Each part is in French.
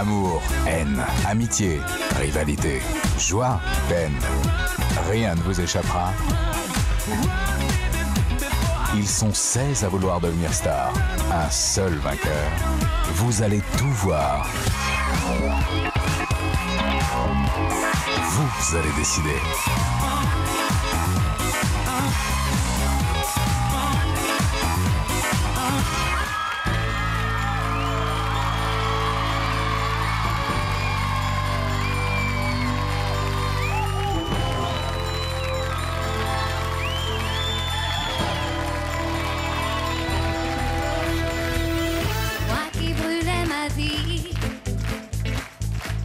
Amour, haine, amitié, rivalité, joie, peine. Rien ne vous échappera. Ils sont 16 à vouloir devenir stars. Un seul vainqueur. Vous allez tout voir. Vous allez décider.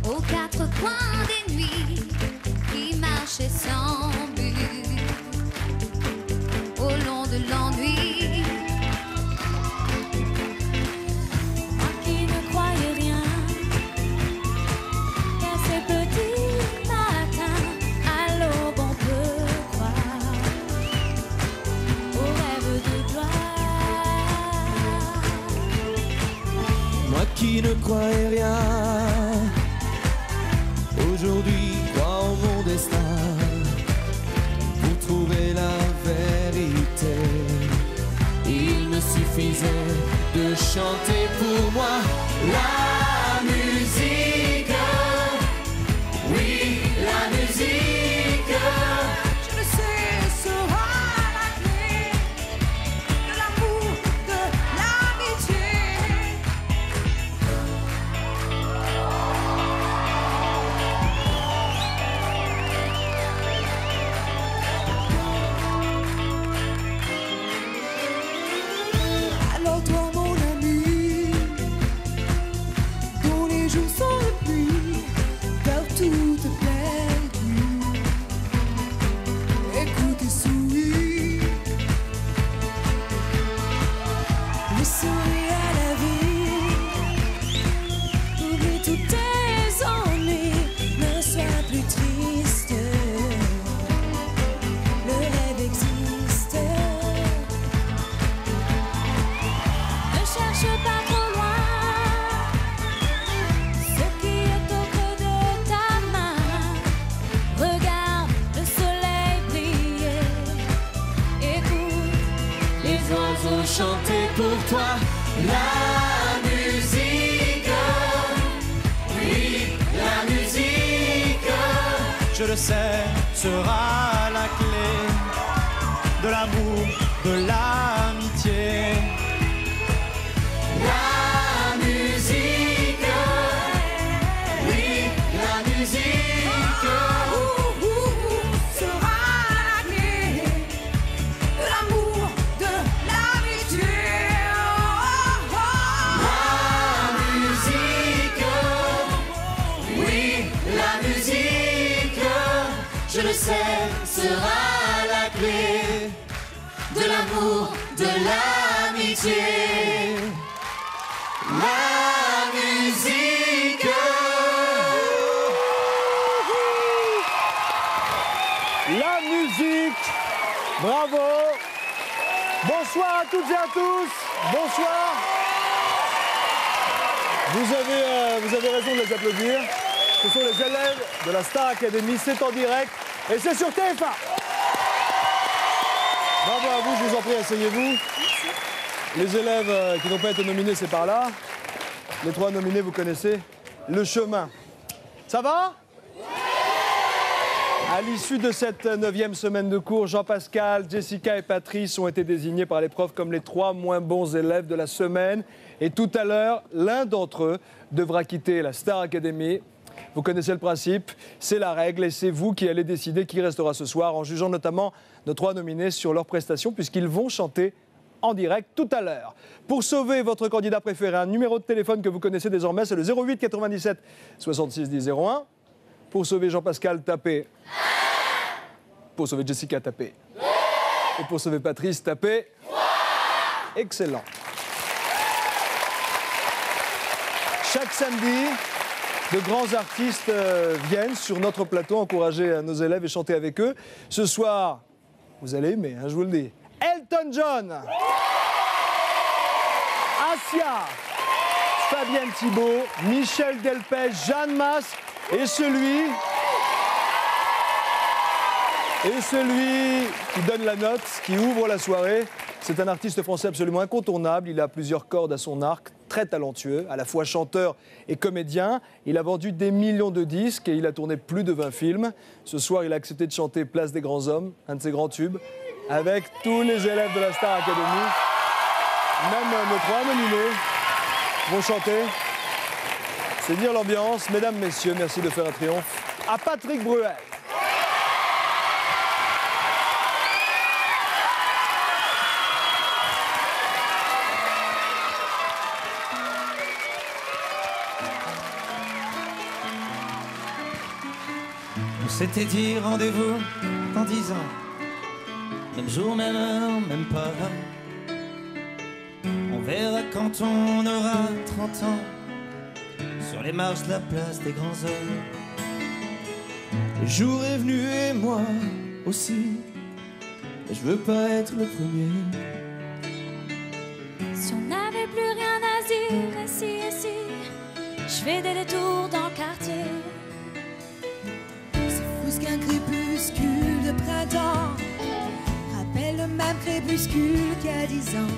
Aux quatre coins des nuits, qui marchait sans but, au long de l'ennui. Moi qui ne croyais rien qu'à ces petits matins, à l'aube on peut croire aux rêves de gloire. Moi qui ne croyais rien, aujourd'hui crois en mon destin. Pour trouver la vérité, il me suffisait de chanter pour moi la musique. Oui, la musique. Je le sais, sera la clé de l'amour, de l'amitié. Alors toi mon ami, dont les jours sont de pluie, car tout est perdu. Écoute et souris, mais souris à la vie. Oublie tous tes ennuis, ne sois plus triste. Le rêve existe. Ne cherche pas trop loin ce qui est au creux de ta main. Regarde le soleil briller. Écoute les oiseaux Chanter pour toi la musique. Oui, la musique. Je le sais, sera la clé de l'amour, de l'amitié. La musique. Oui, la musique. sera la clé de l'amour, de l'amitié. La musique, oui, la musique, je le sais, sera la clé de l'amour, de l'amitié. La musique. La musique, bravo. Bonsoir à toutes et à tous. Bonsoir. Vous avez raison de les applaudir. Ce sont les élèves de la Star Academy. C'est en direct et c'est sur TF1. Bravo à vous, je vous en prie, asseyez-vous. Les élèves qui n'ont pas été nominés, c'est par là. Les trois nominés, vous connaissez. Le chemin. Ça va ? À l'issue de cette 9e semaine de cours, Jean-Pascal, Jessica et Patrice ont été désignés par les profs comme les 3 moins bons élèves de la semaine. Et tout à l'heure, l'un d'entre eux devra quitter la Star Academy. Vous connaissez le principe, c'est la règle et c'est vous qui allez décider qui restera ce soir en jugeant notamment nos 3 nominés sur leurs prestations puisqu'ils vont chanter en direct tout à l'heure. Pour sauver votre candidat préféré, un numéro de téléphone que vous connaissez désormais, c'est le 08 97 66 10 01. Pour sauver Jean-Pascal, tapez. Pour sauver Jessica, tapez. Et pour sauver Patrice, tapez. Excellent. Chaque samedi, de grands artistes viennent sur notre plateau encourager nos élèves et chanter avec eux. Ce soir, vous allez aimer, je vous le dis. Elton John, Asia, Fabienne Thibault, Michel Delpech, Jeanne Masse et celui qui donne la note, qui ouvre la soirée. C'est un artiste français absolument incontournable. Il a plusieurs cordes à son arc, très talentueux, à la fois chanteur et comédien. Il a vendu des millions de disques et il a tourné plus de 20 films. Ce soir, il a accepté de chanter Place des grands hommes, un de ses grands tubes, avec tous les élèves de la Star Academy. Même nos 3 nominés vont chanter. C'est dire l'ambiance. Mesdames, messieurs, merci de faire un triomphe à Patrick Bruel. On s'était dit rendez-vous dans 10 ans. Même jour, même heure, même pas. On verra quand on aura 30 ans, sur les marches de la place des grands hommes. Le jour est venu et moi aussi, et je veux pas être le premier. Si on n'avait plus rien à dire, ici, je fais des détours dans le quartier. C'est qu'un crépuscule de printemps rappelle le même crépuscule qu'il y a 10 ans.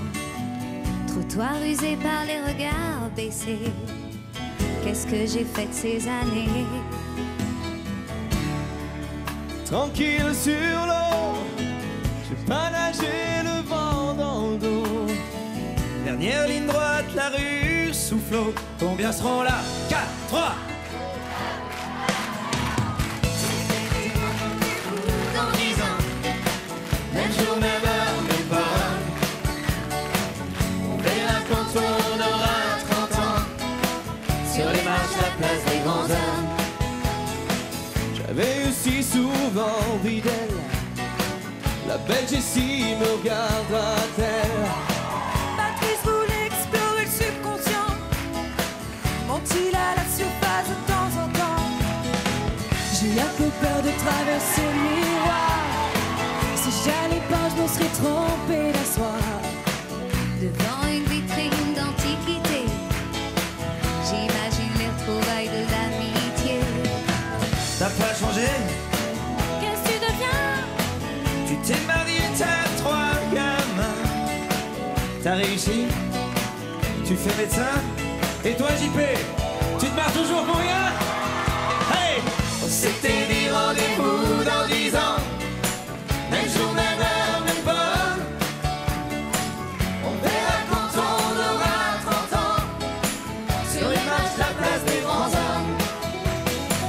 Trottoir usé par les regards baissés. Qu'est-ce que j'ai fait de ces années? Tranquille sur l'eau, j'ai pas nagé le vent dans le dos. Dernière ligne droite, la rue soufflot. Combien seront là? 4, 3. Dans 10 ans, même jour, même heure, même pas. On verra quand on aura 30 ans, sur les marches de la place des grands hommes. J'avais eu si souvent envie d'elle. La belle Jessie me regardera-t-elle? Patrice voulait explorer le subconscient. Monte-t-il à la surface de temps en temps? J'ai un peu peur de traverser le miroir. Si j'allais pas, je m'en serais trompée d'un soir. Devant une vitrine d'antiquité, j'imagine les retrouvailles de l'amitié. T'as pas changé? Qu'est-ce que tu deviens? Tu t'es marié, t'as 3 gamins. T'as réussi? Tu fais médecin? Et toi, JP? Tu te marres toujours pour rien? Hey! On s'était dit rendez-vous dans 10 ans, même jour, même heure, même pas. On verra quand on aura 30 ans, sur les marches de la place des grands hommes.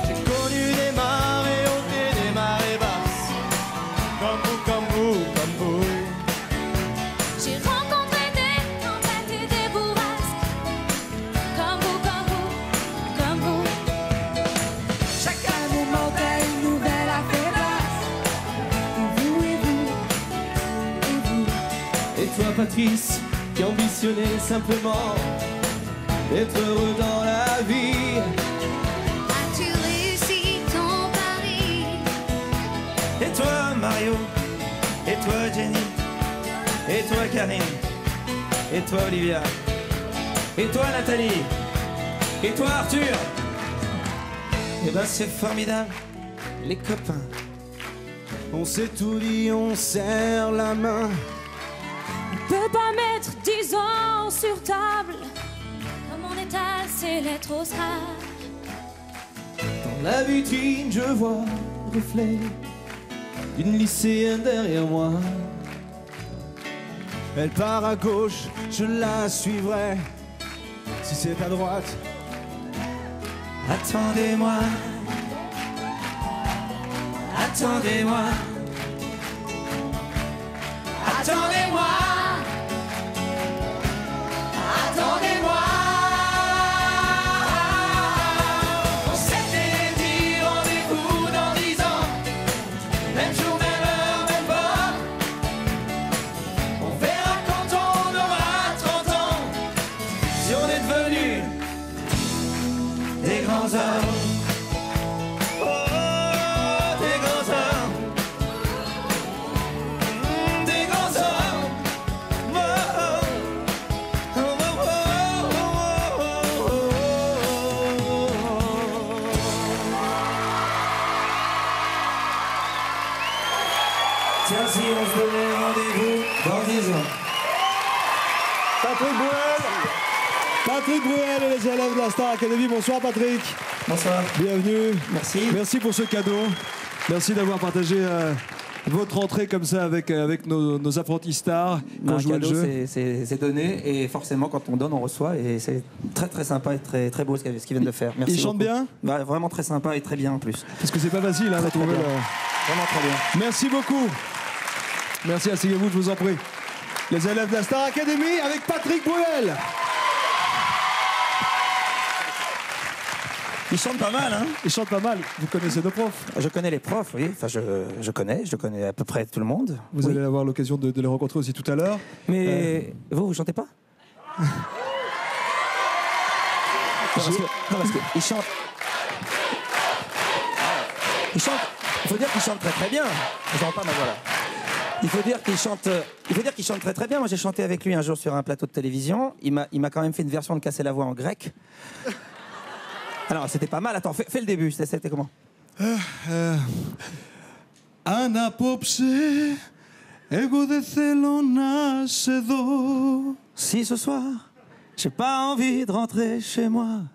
J'ai connu des marées hautes et des marées basses. Comme vous, comme vous, comme vous. J'ai rencontré des tempêtes et des bourrasques. Comme vous, comme vous, comme vous. Chaque moment a une nouvelle affaiblesse. Et vous, et vous, et vous. Et toi, Patrice, qui ambitionnais simplement d'être heureux dans la vie. As-tu réussi ton pari? Et toi, Mario? Et toi, Jenny? Et toi, Karine? Et toi, Olivia? Et toi, Nathalie? Et toi, Arthur? Eh ben, c'est formidable, les copains. On s'est tout dit, on serre la main. On peut pas mettre 10 ans sur table. Comme on étale ses lettres au sable. Dans la vitrine, je vois le reflet d'une lycéenne derrière moi. Elle part à gauche, je la suivrai. Si c'est à droite, attendez-moi. Attendez-moi. Attendez-moi. Attendez-moi. On s'était dit rendez-vous dans 10 ans, même jour, même heure, même pas. On verra quand on aura 30 ans, Si on est devenus des grands hommes. Oh, des grands hommes. Des grands hommes. Oh, oh, oh, oh, oh, oh, si on se donnait rendez-vous dans 10 ans. Patrick Bruel et les élèves de la Star Academy. Bonsoir Patrick. Bonsoir. Bienvenue. Merci. Merci pour ce cadeau. Merci d'avoir partagé votre entrée comme ça avec nos apprentis stars qui ont joué le jeu. C'est donné et forcément quand on donne on reçoit et c'est très très sympa et très très beau ce qu'ils viennent de faire. Merci. Ils chantent bien. Bah, vraiment très sympa et très bien en plus. Parce que c'est pas facile hein, de trouver. Vraiment très bien. Merci beaucoup. Merci, asseyez-vous, je vous en prie. Les élèves de la Star Academy avec Patrick Bruel. Ils chantent pas mal, hein? Ils chantent pas mal. Vous connaissez nos profs? Je connais les profs, oui. Enfin, je connais à peu près tout le monde. Vous oui. allez avoir l'occasion de les rencontrer aussi tout à l'heure. Mais vous chantez pas? Non, parce qu'ils chantent. Il faut dire qu'ils chantent très très bien. Je n'entends pas ma voix là. Il faut dire qu'ils chantent très très bien. Moi j'ai chanté avec lui un jour sur un plateau de télévision. Il m'a quand même fait une version de Casser la voix en grec. Alors c'était pas mal. Attends, fais le début. C'était comment? Αναπόψε, εγώ δεν θέλω να σε δω. Si ce soir, j'ai pas envie de rentrer chez moi.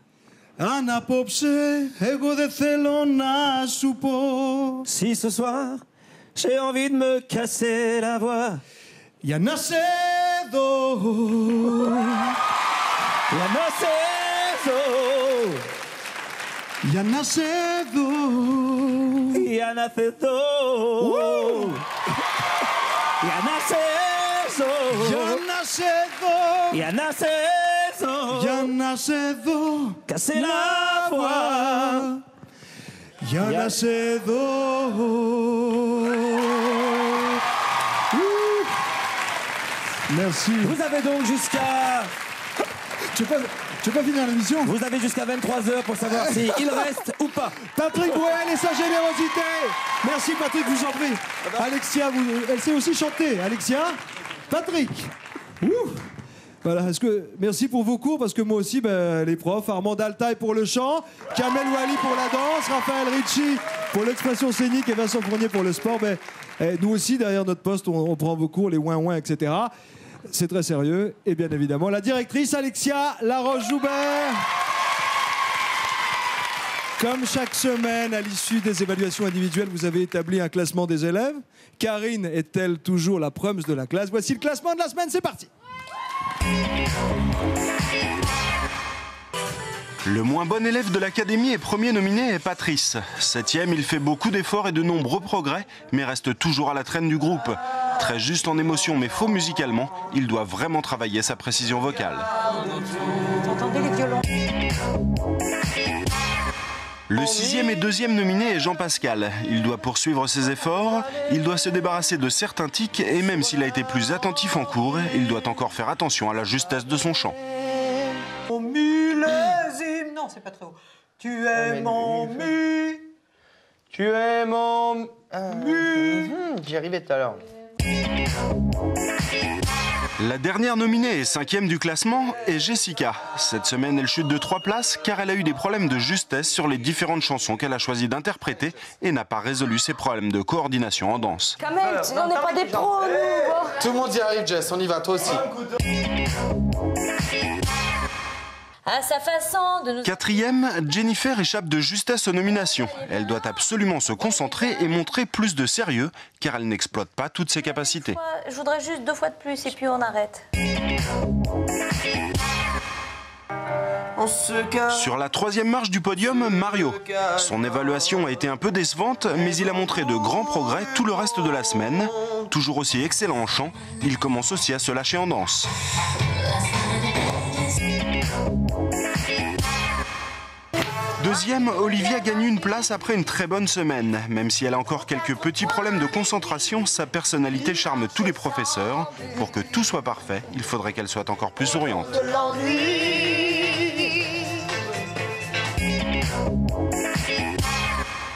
Αναπόψε, εγώ δεν θέλω να σου πω. Si ce soir, j'ai envie de me casser la voix. Για να σε δω. Για να σε δω. Για να σε δω. Για να σε δω. Για να σε δω. Για να σε δω. Για να σε δω. Για να σε δω. Casser la voix. Για να σε δω. Merci. Vous avez donc jusqu'à... Tu veux pas finir l'émission? Vous avez jusqu'à 23h pour savoir s'il reste ou pas. Patrick Bruel et sa générosité. Merci Patrick, je vous en prie. Alexia, elle sait aussi chanter. Alexia, Patrick. Ouh. Voilà, merci pour vos cours, parce que moi aussi, les profs, Armand Altaï pour le chant, Kamel Wally pour la danse, Raphaël Ricci pour l'expression scénique et Vincent Fournier pour le sport. Nous aussi, derrière notre poste, on prend vos cours, les ouin-ouin, etc. C'est très sérieux. Et bien évidemment, la directrice Alexia Laroche-Joubert. Comme chaque semaine, à l'issue des évaluations individuelles, vous avez établi un classement des élèves. Karine est-elle toujours la prums de la classe? Voici le classement de la semaine, c'est parti. Le moins bon élève de l'académie et premier nominé est Patrice. 7e, il fait beaucoup d'efforts et de nombreux progrès, mais reste toujours à la traîne du groupe. Très juste en émotion mais faux musicalement, il doit vraiment travailler sa précision vocale. T'entendez les violons? Le 6e et 2e nominé est Jean-Pascal. Il doit poursuivre ses efforts, il doit se débarrasser de certains tics et même s'il a été plus attentif en cours, il doit encore faire attention à la justesse de son chant. Mon millésime. Non, c'est pas très haut. Tu es mon mu. Tu es mon... J'y arrivais tout à l'heure. La dernière nominée et 5e du classement est Jessica. Cette semaine, elle chute de 3 places car elle a eu des problèmes de justesse sur les différentes chansons qu'elle a choisi d'interpréter et n'a pas résolu ses problèmes de coordination en danse. Kamel, on n'est pas des pros, nous. Tout le monde y arrive, Jess, on y va, toi aussi. À sa façon de nous... 4e, Jennifer échappe de justesse aux nominations. Elle doit absolument se concentrer et montrer plus de sérieux car elle n'exploite pas toutes ses capacités. Je voudrais juste 2 fois de plus et puis on arrête. Sur la 3e marche du podium, Mario. Son évaluation a été un peu décevante, mais il a montré de grands progrès tout le reste de la semaine. Toujours aussi excellent en chant, il commence aussi à se lâcher en danse. 2e, Olivia gagne une place après une très bonne semaine. Même si elle a encore quelques petits problèmes de concentration, sa personnalité charme tous les professeurs. Pour que tout soit parfait, il faudrait qu'elle soit encore plus souriante.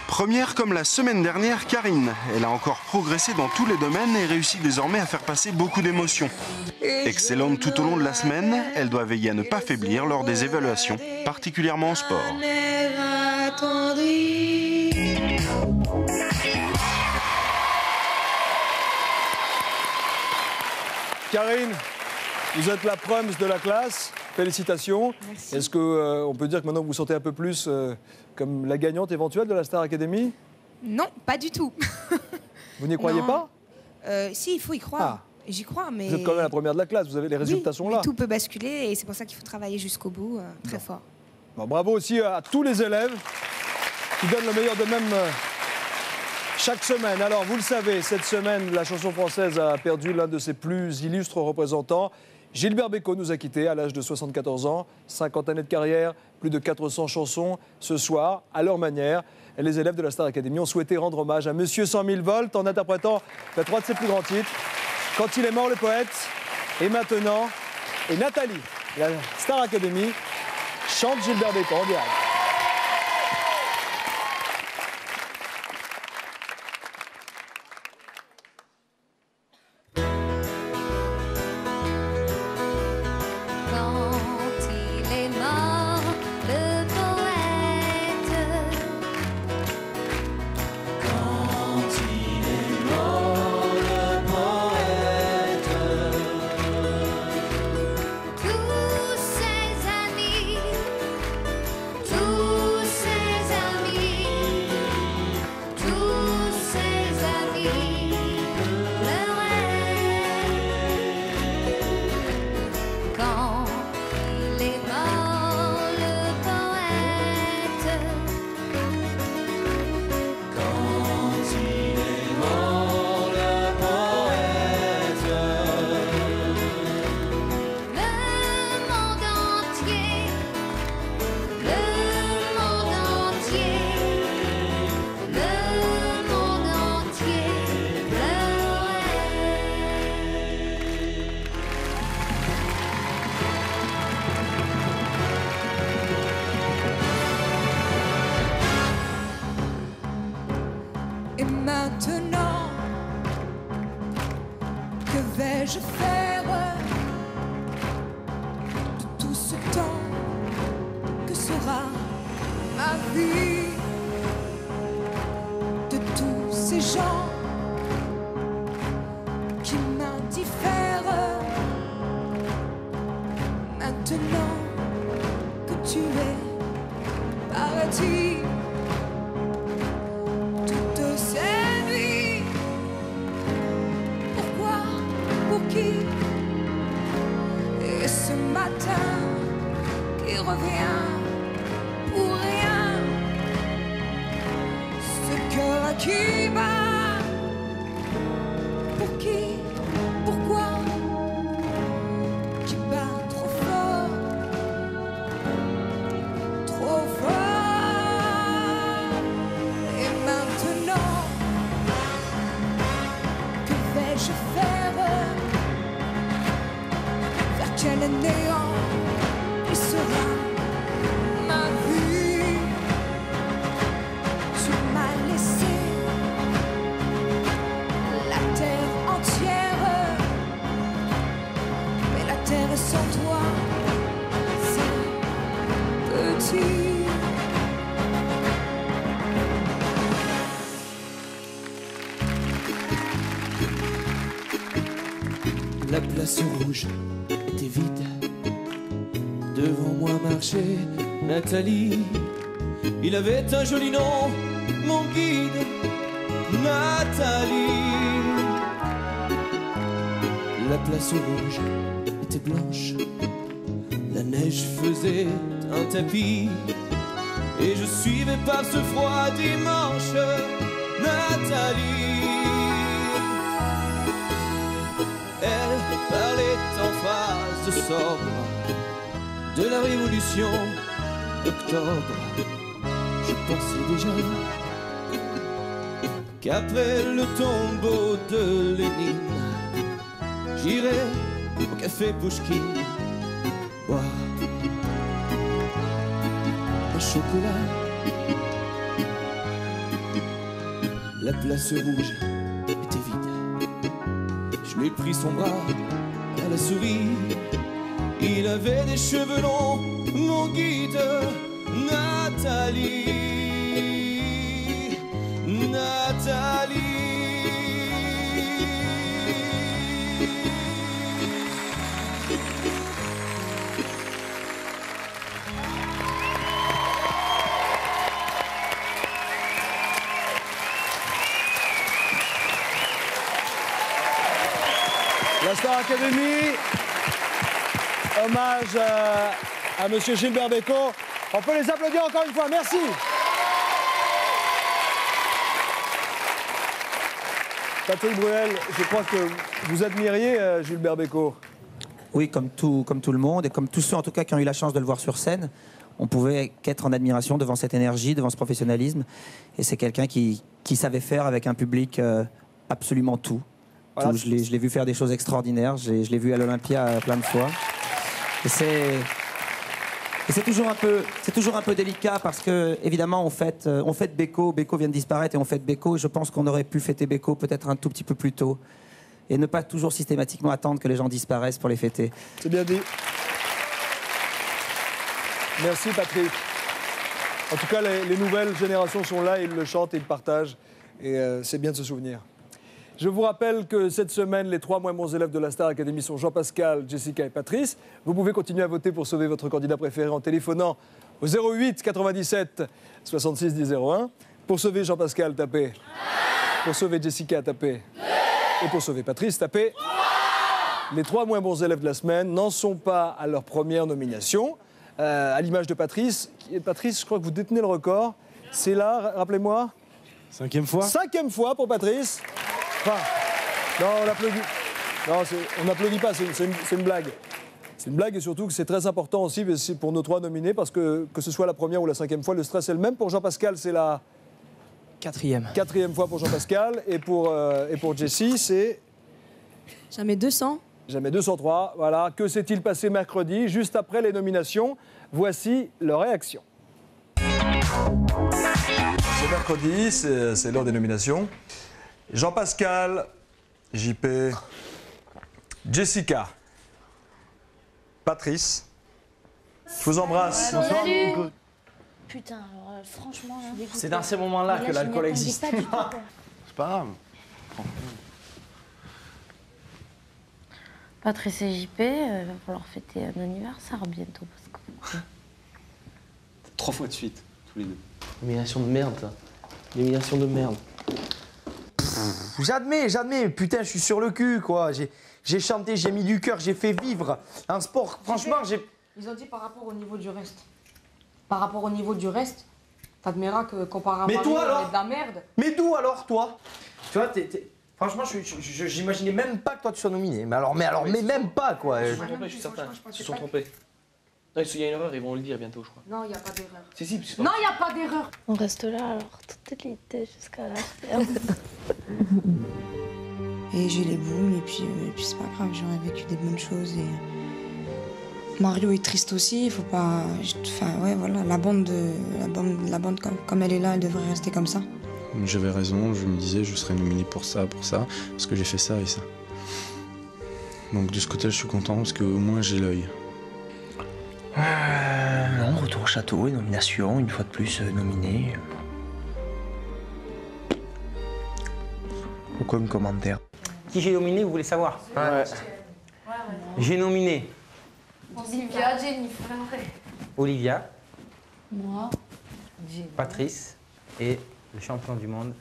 Première comme la semaine dernière, Karine. Elle a encore progressé dans tous les domaines et réussit désormais à faire passer beaucoup d'émotions. Excellente tout au long de la semaine, elle doit veiller à ne pas faiblir lors des évaluations, particulièrement en sport. Karine, vous êtes la prums de la classe. Félicitations. Est-ce qu'on peut dire que maintenant vous vous sentez un peu plus comme la gagnante éventuelle de la Star Academy? Non, pas du tout. Vous n'y croyez pas? Si, il faut y croire. J'y crois, mais... Vous êtes quand même la première de la classe, vous avez les résultats sont là. Mais tout peut basculer et c'est pour ça qu'il faut travailler jusqu'au bout, très fort. Bon, bravo aussi à tous les élèves qui donnent le meilleur d'eux-mêmes chaque semaine. Alors, vous le savez, cette semaine, la chanson française a perdu l'un de ses plus illustres représentants. Gilbert Bécaud nous a quittés à l'âge de 74 ans, 50 années de carrière, plus de 400 chansons. Ce soir, à leur manière, les élèves de la Star Academy ont souhaité rendre hommage à Monsieur 100 000 volts en interprétant trois de ses plus grands titres. Quand il est mort, le poète, et maintenant, et Nathalie, la Star Academy, chante Gilbert Bécaud en direct. Et maintenant, que vais-je faire de tout ce temps? Que sera ma vie de tous ces gens qui m'indiffèrent? Maintenant que tu es parti, et ce matin qui revient pour rien, ce cœur qui bat, pour qui, pourquoi, qui bat trop fort, trop fort. Et maintenant, que vais-je faire? Quel néant qui sera ma vie? Tu m'as laissé la terre entière, mais la terre sans toi, c'est petit. La place rouge était vide. Devant moi marchait Nathalie. Il avait un joli nom, mon guide, Nathalie. La place rouge était blanche. La neige faisait un tapis. Et je suivais par ce froid dimanche Nathalie. Elle parlait en phrases sobres de la révolution d'octobre. Je pensais déjà qu'après le tombeau de Lénine, j'irais au café Pouchkine boire un chocolat. La place rouge était vide. Je lui ai pris son bras, elle a souri. Il avait des cheveux longs, mon guide, Nathalie, Nathalie. Star Academy. Hommage à Monsieur Gilbert Bécaud. On peut les applaudir encore une fois. Merci. Patrick Bruel, je crois que vous admiriez Gilbert Bécaud. Oui, comme tout le monde, et comme tous ceux en tout cas qui ont eu la chance de le voir sur scène, on pouvait qu'être en admiration devant cette énergie, devant ce professionnalisme. Et c'est quelqu'un qui savait faire avec un public absolument tout. Voilà. Je l'ai vu faire des choses extraordinaires, je l'ai vu à l'Olympia plein de fois. Et c'est toujours un peu délicat parce que évidemment on fête Bécaud vient de disparaître et on fête Bécaud. Et je pense qu'on aurait pu fêter Bécaud peut-être un tout petit peu plus tôt et ne pas toujours systématiquement attendre que les gens disparaissent pour les fêter. C'est bien dit. Merci Patrick. En tout cas, les nouvelles générations sont là, ils le chantent, ils le partagent et c'est bien de se souvenir. Je vous rappelle que cette semaine, les 3 moins bons élèves de la Star Academy sont Jean-Pascal, Jessica et Patrice. Vous pouvez continuer à voter pour sauver votre candidat préféré en téléphonant au 08 97 66 10 01. Pour sauver Jean-Pascal, tapez. Pour sauver Jessica, tapez. Et pour sauver Patrice, tapez. Les 3 moins bons élèves de la semaine n'en sont pas à leur première nomination. À l'image de Patrice. Patrice, je crois que vous détenez le record. C'est là, rappelez-moi. 5e fois. 5e fois pour Patrice. Enfin, non, on applaudit. Non, on n'applaudit pas, c'est une blague. C'est une blague et surtout que c'est très important aussi pour nos 3 nominés parce que ce soit la première ou la 5e fois, le stress est le même. Pour Jean-Pascal, c'est la 4e fois pour Jean-Pascal et pour Jessie, c'est... Jamais 200. Jamais 203. Voilà. Que s'est-il passé mercredi, juste après les nominations? Voici leur réaction. C'est mercredi, c'est l'heure des nominations. Jean-Pascal, JP, Jessica, Patrice, je vous embrasse. Salut. Putain, alors, franchement... C'est dans ces moments-là que l'alcool existe. C'est pas grave. Patrice et JP, il va falloir fêter un anniversaire bientôt. Parce que... 3 fois de suite, tous les deux. Nomination de merde, ça. Nomination de merde. J'admets, putain, je suis sur le cul, quoi. J'ai chanté, j'ai mis du cœur, j'ai fait vivre un sport. Franchement, j'ai... Ils ont dit par rapport au niveau du reste. Par rapport au niveau du reste, t'admireras que comparé à Mais Mario, toi, alors on est de la merde. Mais d'où alors, toi? Tu vois, franchement, j'imaginais même pas que toi tu sois nominé. Mais même pas, quoi. Ils se sont trompés, je suis certain. Ils se sont trompés. Non, il y a une erreur, ils vont le dire bientôt, je crois. Non, il n'y a pas d'erreur. Si. Non, il n'y a pas d'erreur. On reste là alors toute l'été jusqu'à la ferme. Et j'ai les boules et puis c'est pas grave, j'aurais vécu des bonnes choses et Mario est triste aussi, il faut pas... Enfin ouais voilà, la bande comme elle est là, elle devrait rester comme ça. J'avais raison, je me disais je serais nominé pour ça, parce que j'ai fait ça et ça. Donc de ce côté je suis content parce qu'au moins j'ai l'œil. Non, retour au château et nomination, une fois de plus nominé. Pourquoi me commentaire? Qui j'ai nominé, vous voulez savoir? Ouais. J'ai nominé Olivia, Jennifer. Olivia, Moi. Patrice et le champion du monde,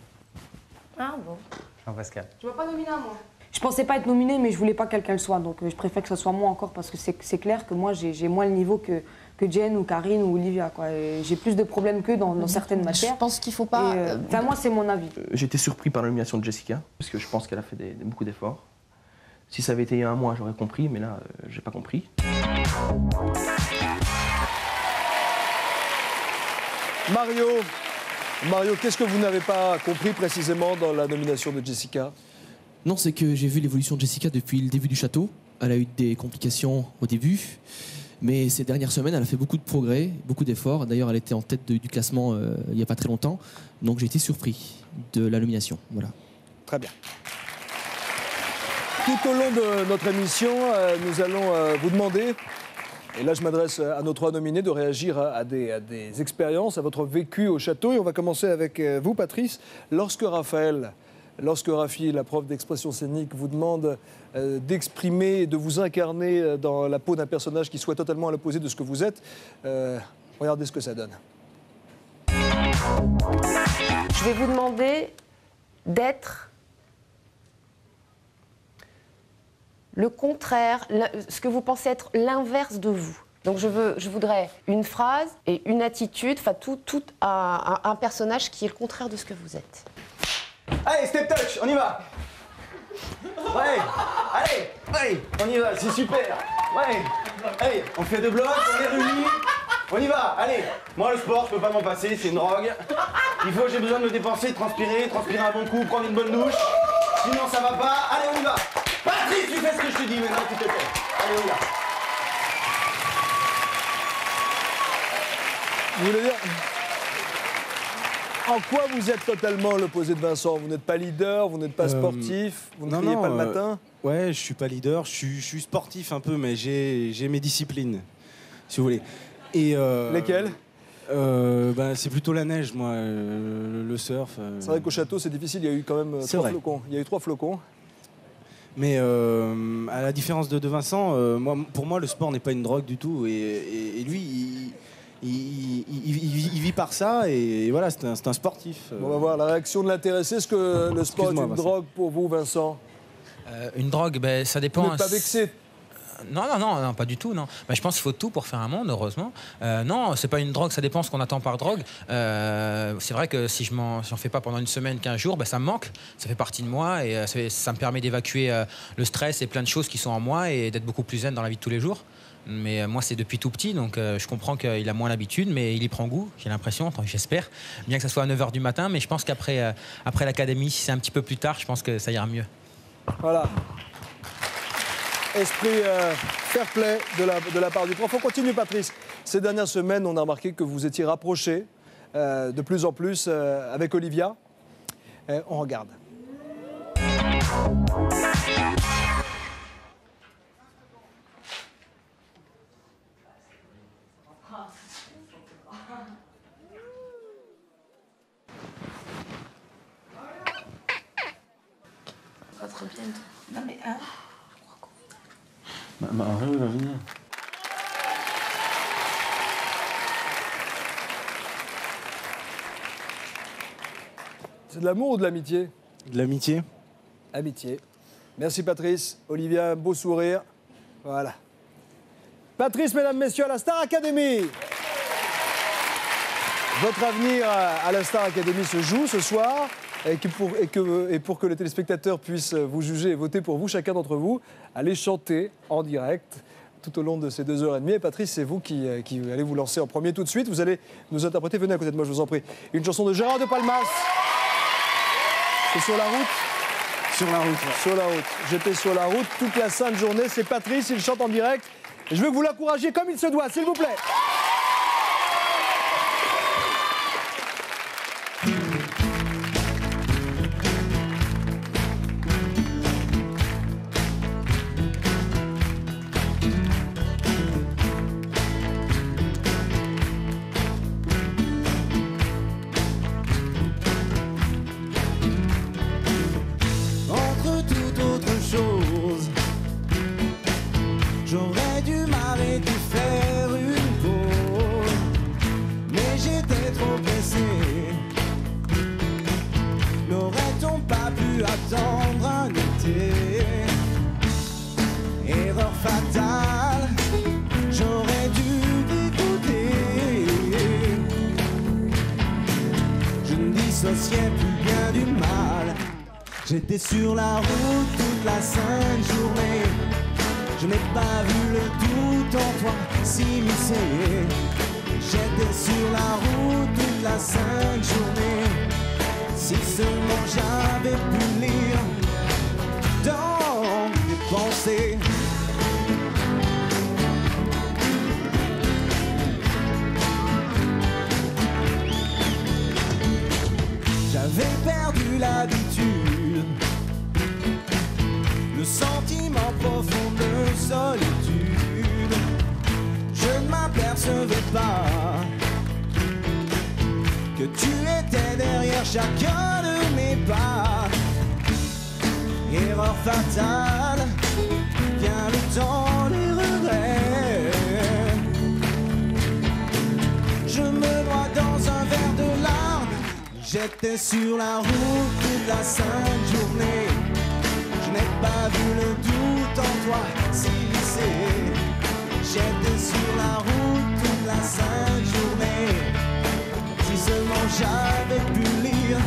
Ah bon. Jean-Pascal. Tu vas pas nominer à moi? Je pensais pas être nominée, mais je voulais pas qu'elle le soit. Donc je préfère que ce soit moi encore parce que c'est clair que moi j'ai moins le niveau que Jen ou Karine ou Olivia, quoi. J'ai plus de problèmes qu'eux dans certaines matières. Je pense qu'il faut pas... Enfin, moi, c'est mon avis. J'étais surpris par la nomination de Jessica, parce que je pense qu'elle a fait beaucoup d'efforts. Si ça avait été il y a un mois, j'aurais compris, mais là, j'ai pas compris. Mario, qu'est-ce que vous n'avez pas compris précisément dans la nomination de Jessica? Non, c'est que j'ai vu l'évolution de Jessica depuis le début du château. Elle a eu des complications au début, mais ces dernières semaines, elle a fait beaucoup de progrès, beaucoup d'efforts. D'ailleurs, elle était en tête du classement il n'y a pas très longtemps, donc j'ai été surpris de la nomination. Voilà. Très bien. Tout au long de notre émission, nous allons vous demander, et là je m'adresse à nos 3 nominés, de réagir à des expériences, à votre vécu au château. Et on va commencer avec vous, Patrice. Lorsque Rafi, la prof d'expression scénique, vous demande d'exprimer et de vous incarner dans la peau d'un personnage qui soit totalement à l'opposé de ce que vous êtes, regardez ce que ça donne. Je vais vous demander d'être le contraire, ce que vous pensez être l'inverse de vous. Donc je voudrais une phrase et une attitude, enfin tout un personnage qui est le contraire de ce que vous êtes. Allez, step touch, on y va. Ouais, allez, on y va, c'est super. Ouais, allez, on fait 2 blocs, on est réunis. On y va, allez. Moi, le sport, je peux pas m'en passer, c'est une drogue. J'ai besoin de me dépenser, de transpirer un bon coup, prendre une bonne douche. Sinon, ça va pas. Allez, on y va. Patrice, tu fais ce que je te dis maintenant, s'il te plaît. Allez, on y va. Vous voulez dire, en quoi vous êtes totalement l'opposé de Vincent? Vous n'êtes pas leader, vous n'êtes pas sportif, vous ne criez pas le matin? Ouais, je suis pas leader, je suis sportif un peu, mais j'ai mes disciplines, si vous voulez. Et lesquelles? C'est plutôt la neige, moi, le surf. C'est vrai qu'au château, c'est difficile, il y a eu quand même 3 flocons. Il y a eu 3 flocons. Mais à la différence de Vincent, pour moi, le sport n'est pas une drogue du tout. Et lui, il vit par ça et voilà, c'est un sportif. On va voir la réaction de l'intéressé. Est-ce que le sport est une drogue pour vous, Vincent? Une drogue, ça dépend. Vous n'êtes pas vexé? Non, pas du tout, non. Je pense qu'il faut tout pour faire un monde, heureusement. Non, c'est pas une drogue, ça dépend ce qu'on attend par drogue. C'est vrai que si j'en fais pas pendant une semaine, 15 jours, ça me manque. Ça fait partie de moi et ça me permet d'évacuer le stress et plein de choses qui sont en moi et d'être beaucoup plus zen dans la vie de tous les jours. Mais moi, c'est depuis tout petit, donc je comprends qu'il a moins l'habitude, mais il y prend goût, j'ai l'impression, j'espère. Bien que ça soit à 9h du matin, mais je pense qu'après l'académie, si c'est un petit peu plus tard, je pense que ça ira mieux. Voilà. Esprit fair play de la part du prof. On continue, Patrice. Ces dernières semaines, on a remarqué que vous étiez rapprochés de plus en plus avec Olivia. On regarde. Pas très bien. Non mais Mario, il va venir. C'est de l'amour ou de l'amitié? De l'amitié. Amitié. Merci, Patrice. Olivia, un beau sourire. Voilà. Patrice, mesdames, messieurs, à la Star Academy. Votre avenir à la Star Academy se joue ce soir. Et pour que les téléspectateurs puissent vous juger et voter pour vous, chacun d'entre vous, allez chanter en direct tout au long de ces 2h30. Et Patrice, c'est vous qui allez vous lancer en premier tout de suite. Vous allez nous interpréter, venez à côté de moi, je vous en prie, une chanson de Gérard de Palmas. C'est Sur la route. Sur la route. Ouais. Sur la route. J'étais sur la route toute la sainte journée. C'est Patrice, il chante en direct. Et je veux que vous l'encouragiez comme il se doit, s'il vous plaît. J'aurais dû m'arrêter, faire une pause, mais j'étais trop pressé. N'aurait-on pas pu attendre un été? Erreur fatale, j'aurais dû t'écouter. Je ne dissociais plus bien du mal. J'étais sur la route toute la sainte journée. Je n'ai pas vu le doute en toi s'immiscer. J'étais sur la route toute la sainte journée. Si seulement j'avais pu lire dans tes pensées. J'avais perdu l'habitude, le sentiment profond de solitude. Je ne m'apercevais pas que tu étais derrière chacun de mes pas. Erreur fatale, vient le temps des regrets. Je me noie dans un verre de larmes. J'étais sur la route toute la sainte journée. Je n'ai pas vu le doute en toi s'immiscer. J'étais sur la route toute la sainte journée. Si seulement j'avais pu lire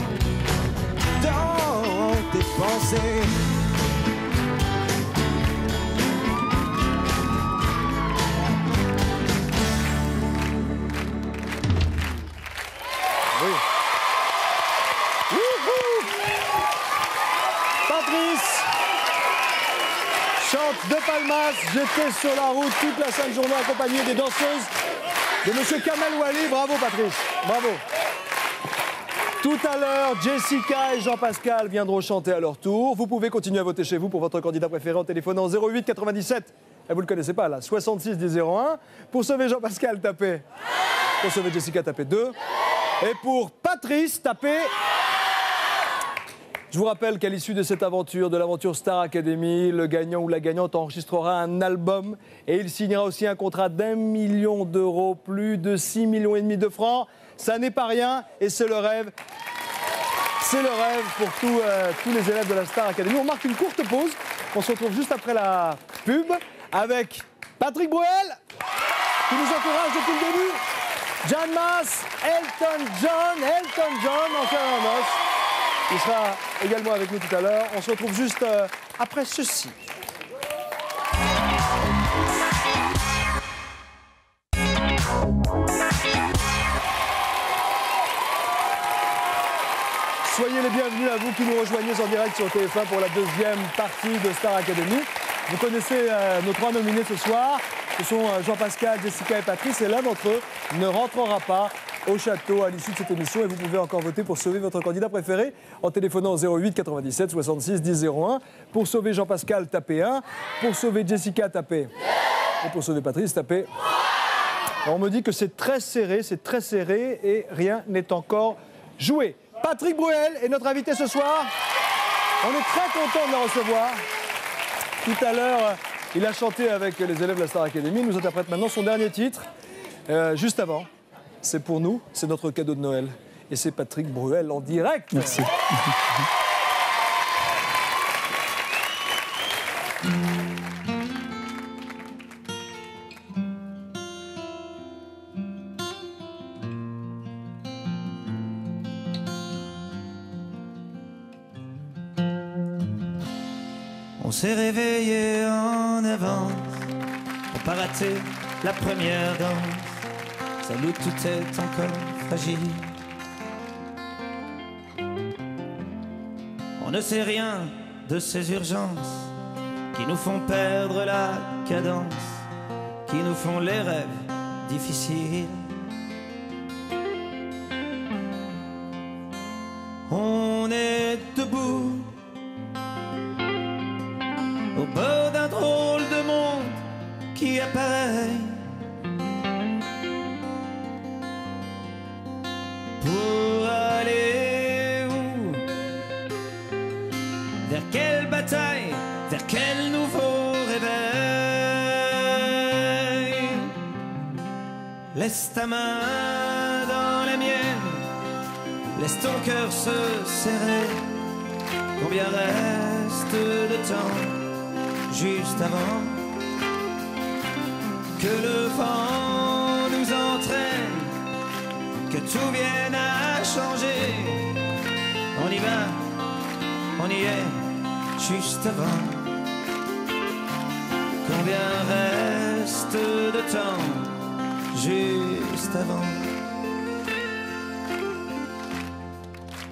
dans tes pensées. Oui. Wouhou! Patrice chante De Palmas, j'étais sur la route toute la sainte journée accompagnée des danseuses de Monsieur Kamel Wally. Bravo Patrice, bravo. Tout à l'heure, Jessica et Jean-Pascal viendront chanter à leur tour. Vous pouvez continuer à voter chez vous pour votre candidat préféré en téléphonant 08 97. Vous ne le connaissez pas là, 66 10 01. Pour sauver Jean-Pascal, tapez. Pour sauver Jessica, tapez 2. Et pour Patrice, tapez. Je vous rappelle qu'à l'issue de cette aventure, de l'aventure Star Academy, le gagnant ou la gagnante enregistrera un album et il signera aussi un contrat d'1 million d'euros, plus de 6,5 millions de francs. Ça n'est pas rien et c'est le rêve. C'est le rêve pour tous les élèves de la Star Academy. On marque une courte pause. On se retrouve juste après la pub avec Patrick Bruel qui nous encourage depuis le début. Jan Maas, Elton John, en chair et en os. Il sera également avec nous tout à l'heure. On se retrouve juste après ceci. Soyez les bienvenus à vous qui nous rejoignez en direct sur TF1 pour la deuxième partie de Star Academy. Vous connaissez nos 3 nominés ce soir. Ce sont Jean-Pascal, Jessica et Patrice. Et l'un d'entre eux ne rentrera pas au château à l'issue de cette émission. Et vous pouvez encore voter pour sauver votre candidat préféré en téléphonant au 08 97 66 10 01. Pour sauver Jean-Pascal, tapez 1. Pour sauver Jessica, tapez. Et pour sauver Patrice, tapez. Alors, on me dit que c'est très serré et rien n'est encore joué. Patrick Bruel est notre invité ce soir. On est très content de le recevoir. Tout à l'heure, il a chanté avec les élèves de la Star Academy. Il nous interprète maintenant son dernier titre. Juste avant, c'est pour nous, c'est notre cadeau de Noël. Et c'est Patrick Bruel en direct. Merci. On s'est réveillé en avance pour pas rater la première danse, celle où tout est encore fragile. On ne sait rien de ces urgences qui nous font perdre la cadence, qui nous font les rêves difficiles. On est debout au bord d'un drôle de monde qui apparaît pour aller où? Vers quelle bataille? Vers quel nouveau réveil? Laisse ta main dans la mienne, laisse ton cœur se serrer. Combien reste de temps juste avant que le vent nous entraîne, que tout vienne à changer? On y va, on y est, juste avant. Combien reste de temps juste avant?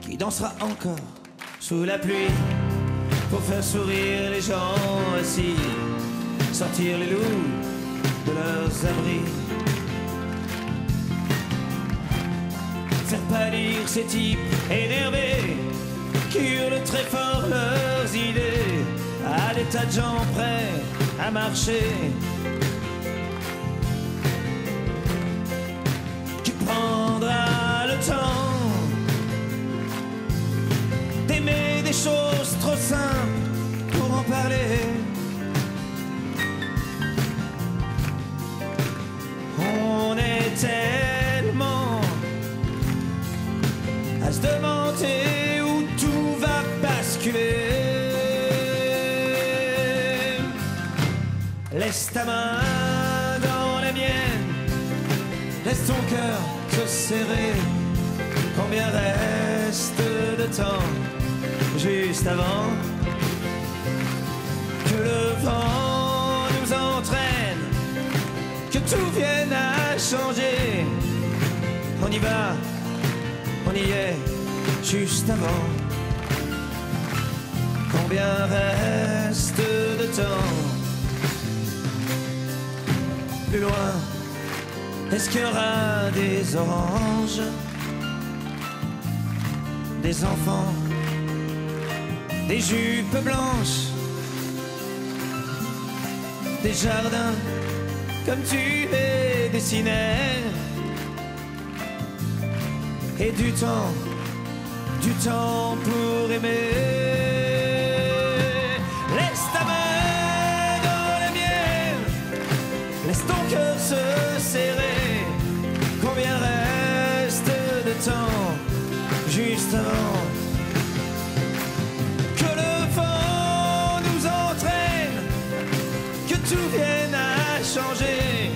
Qui dansera encore sous la pluie pour faire sourire les gens assis, sortir les loups de leurs abris, faire pâlir ces types énervés qui hurlent très fort leurs idées à des tas de gens prêts à marcher. Qui prendra le temps d'aimer des choses trop simples pour en parler? On est tellement à se demander où tout va basculer. Laisse ta main dans la mienne, laisse ton cœur se serrer. Combien reste de temps juste avant que le vent nous entraîne, que tout vienne à changer. On y va, on y est, juste avant. Combien reste de temps? Plus loin, est-ce qu'il y aura des oranges, des enfants, des jupes blanches, des jardins comme tu les dessinais, et du temps pour aimer. Laisse ta main dans la mienne, laisse ton cœur se serrer. Combien reste de temps juste avant que le vent nous entraîne, que tout vienne à changer.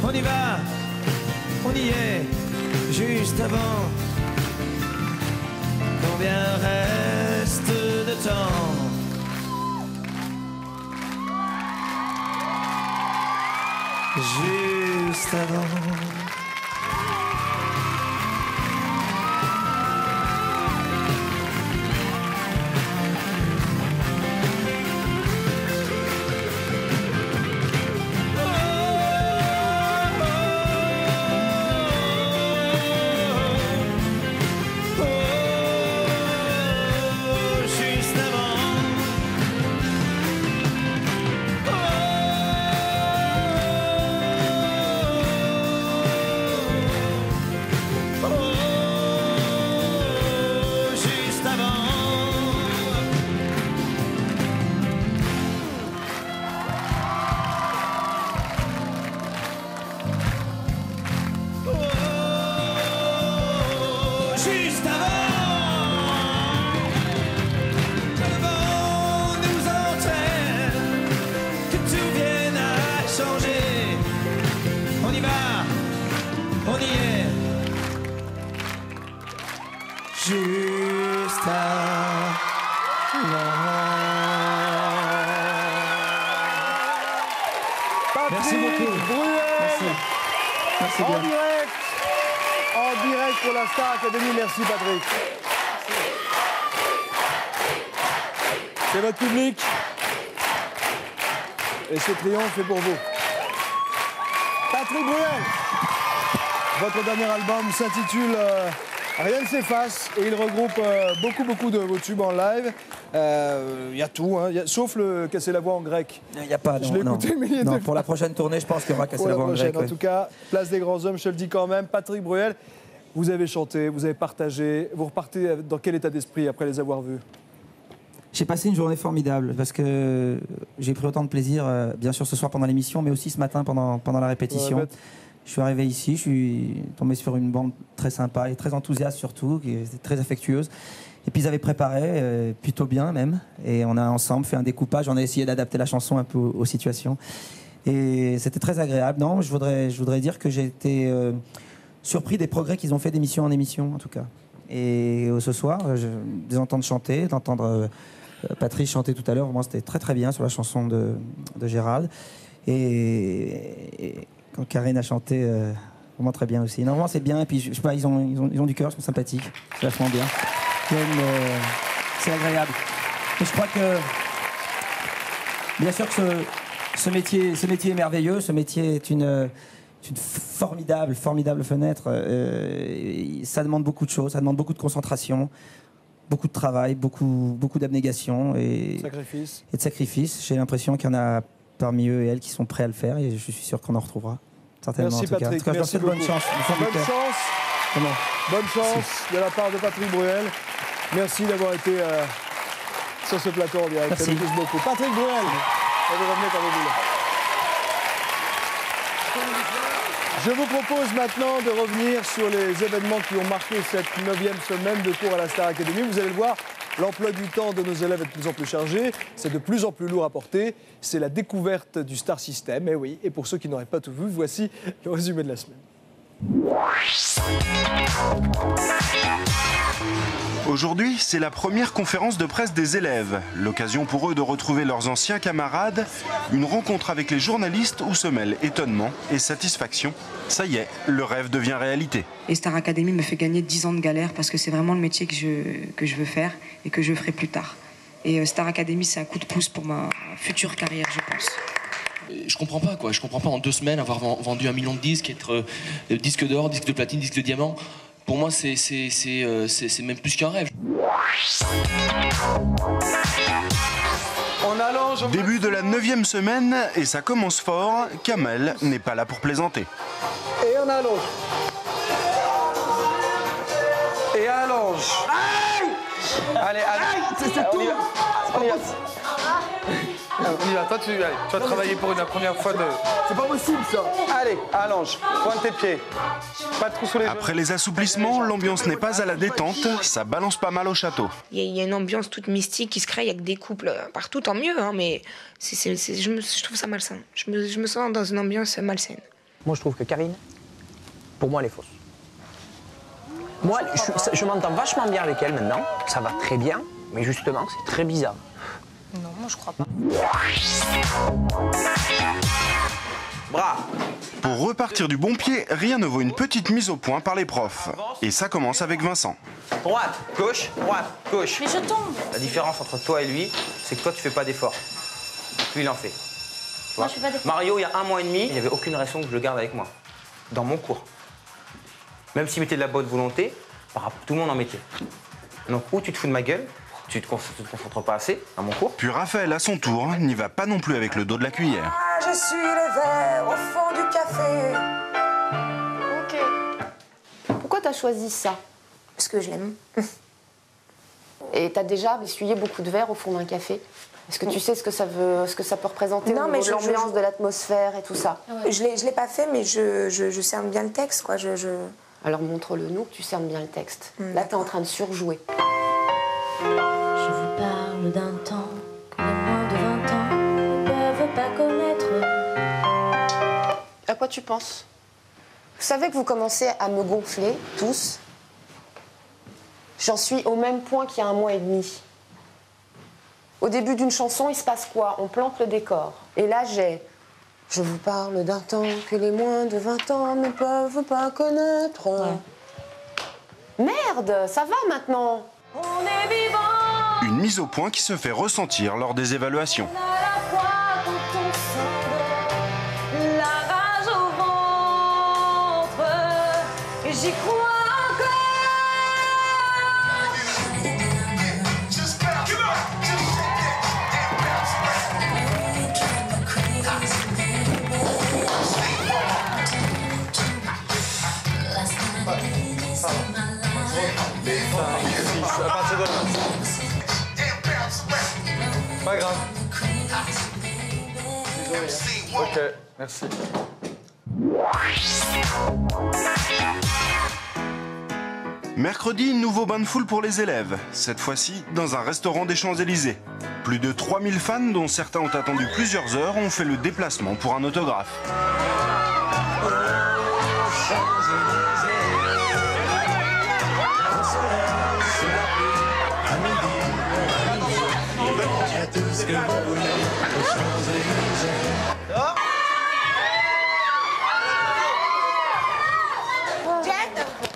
On y va, on y est, juste avant. Combien reste de temps? Juste avant. Juste Merci beaucoup. Bruel. Merci en bien. direct pour la Star Academy. Merci Patrick. C'est votre public. Et ce triomphe est pour vous. Patrick Bruel. Votre dernier album s'intitule Rien ne s'efface et il regroupe beaucoup de vos tubes en live. Il y a tout, hein, sauf le Casser la voix en grec. Il n'y a pas, Je l'ai écouté, mais il non, était pour la pas. prochaine tournée, je pense qu'il y aura Casser Pour la la voix en prochaine, grec. en tout cas, Place des Grands Hommes, je te le dis quand même. Patrick Bruel, vous avez chanté, vous avez partagé. Vous repartez dans quel état d'esprit après les avoir vus? J'ai passé une journée formidable parce que j'ai pris autant de plaisir, bien sûr ce soir pendant l'émission, mais aussi ce matin pendant la répétition. Ouais, je suis arrivé ici, je suis tombé sur une bande très sympa et très enthousiaste surtout, qui était très affectueuse. Et puis ils avaient préparé, plutôt bien même, et on a ensemble fait un découpage, on a essayé d'adapter la chanson un peu aux situations. Et c'était très agréable. Non, je voudrais dire que j'ai été surpris des progrès qu'ils ont fait d'émission en émission en tout cas. Et ce soir, de les entendre chanter, d'entendre Patrice chanter tout à l'heure, moi c'était très bien sur la chanson de Gérald. Et quand Karine a chanté, vraiment très bien aussi. Normalement c'est bien, et puis je sais pas, ils ont du cœur, ils sont sympathiques, c'est vachement bien. C'est agréable. Et je crois que, bien sûr que ce métier est merveilleux, ce métier est une formidable fenêtre. Ça demande beaucoup de choses, ça demande beaucoup de concentration, beaucoup de travail, beaucoup d'abnégation et de sacrifice. J'ai l'impression qu'il y en a parmi eux et elles qui sont prêts à le faire, et je suis sûr qu'on en retrouvera certainement. Merci Patrick, en tout cas, merci je leur souhaite bonne chance. Bonne chance de la part de Patrick Bruel. Merci d'avoir été sur ce plateau en direct. Merci. Ça nous touche beaucoup. Patrick Bruel, vous revenez quand vous voulez. Je vous propose maintenant de revenir sur les événements qui ont marqué cette 9e semaine de cours à la Star Academy. Vous allez le voir, L'emploi du temps de nos élèves est de plus en plus chargé, c'est de plus en plus lourd à porter. C'est la découverte du Star System, et oui. Et pour ceux qui n'auraient pas tout vu, voici le résumé de la semaine. Aujourd'hui, c'est la première conférence de presse des élèves. L'occasion pour eux de retrouver leurs anciens camarades. Une rencontre avec les journalistes où se mêlent étonnement et satisfaction. Ça y est, le rêve devient réalité. Et Star Academy me fait gagner 10 ans de galère parce que c'est vraiment le métier que je veux faire et que je ferai plus tard. Et Star Academy, c'est un coup de pouce pour ma future carrière, je pense. Je comprends pas quoi, je comprends pas en 2 semaines avoir vendu 1 million de disques, être disque d'or, disque de platine, disque de diamant. Pour moi c'est même plus qu'un rêve. On allonge. Début de la 9e semaine et ça commence fort. Kamel n'est pas là pour plaisanter. Et on allonge. Et allonge. Allez, allez. C'est tout. On y va. On y va. Toi, tu vas travailler pour la première fois de... C'est pas possible, ça. Allez, allonge. Pointe tes pieds. Pas de trou sous les genoux. Après les assouplissements, l'ambiance n'est pas à la détente. Ça balance pas mal au château. Il y a une ambiance toute mystique qui se crée avec des couples partout, tant mieux, hein, mais je trouve ça malsain. Je me sens dans une ambiance malsaine. Moi, je trouve que Karine, pour moi, elle est fausse. Moi, je m'entends vachement bien avec elle maintenant. Ça va très bien, mais justement, c'est très bizarre. Non, moi, je crois pas. Bras. Pour repartir du bon pied, rien ne vaut une petite mise au point par les profs. Et ça commence avec Vincent. Droite, gauche, gauche. Mais je tombe. La différence entre toi et lui, c'est que toi, tu fais pas d'effort. Lui, il en fait. Moi, je fais pas d'effort. Mario, il y a 1 mois et demi, il n'y avait aucune raison que je le garde avec moi. Dans mon cours. Même s'il mettait de la bonne volonté, tout le monde en mettait. Donc, ou tu te fous de ma gueule, tu te concentres pas assez dans mon cours. Puis Raphaël, à son tour, n'y va pas non plus avec le dos de la cuillère. Ah, je suis le verre au fond du café. Ok. Pourquoi t'as choisi ça? Parce que je l'aime. Et t'as déjà essuyé beaucoup de verre au fond d'un café? Est-ce que tu sais ce que ça peut représenter Non, au mais niveau de l'ambiance, de l'atmosphère et tout ça? Je l'ai pas fait, mais je cerne bien le texte, quoi. Alors montre-le nous que tu cernes bien le texte. Là, t'es en train de surjouer. Je vous parle d'un temps que les moins de 20 ans ne peuvent pas connaître. À quoi tu penses? Vous savez que vous commencez à me gonfler, tous. J'en suis au même point qu'il y a 1 mois et demi. Au début d'une chanson, il se passe quoi? On plante le décor. Et là, j'ai... Je vous parle d'un temps que les moins de 20 ans ne peuvent pas connaître. Ouais. Merde, ça va maintenant. On est vivant. Une mise au point qui se fait ressentir lors des évaluations. On a la foi quand on s'endort, la rage au ventre, et j'y crois encore. À partir de là. Pas grave. Désolé. Ok, merci. Mercredi, nouveau bain de foule pour les élèves. Cette fois-ci, dans un restaurant des Champs-Élysées. Plus de 3000 fans, dont certains ont attendu plusieurs heures, ont fait le déplacement pour un autographe.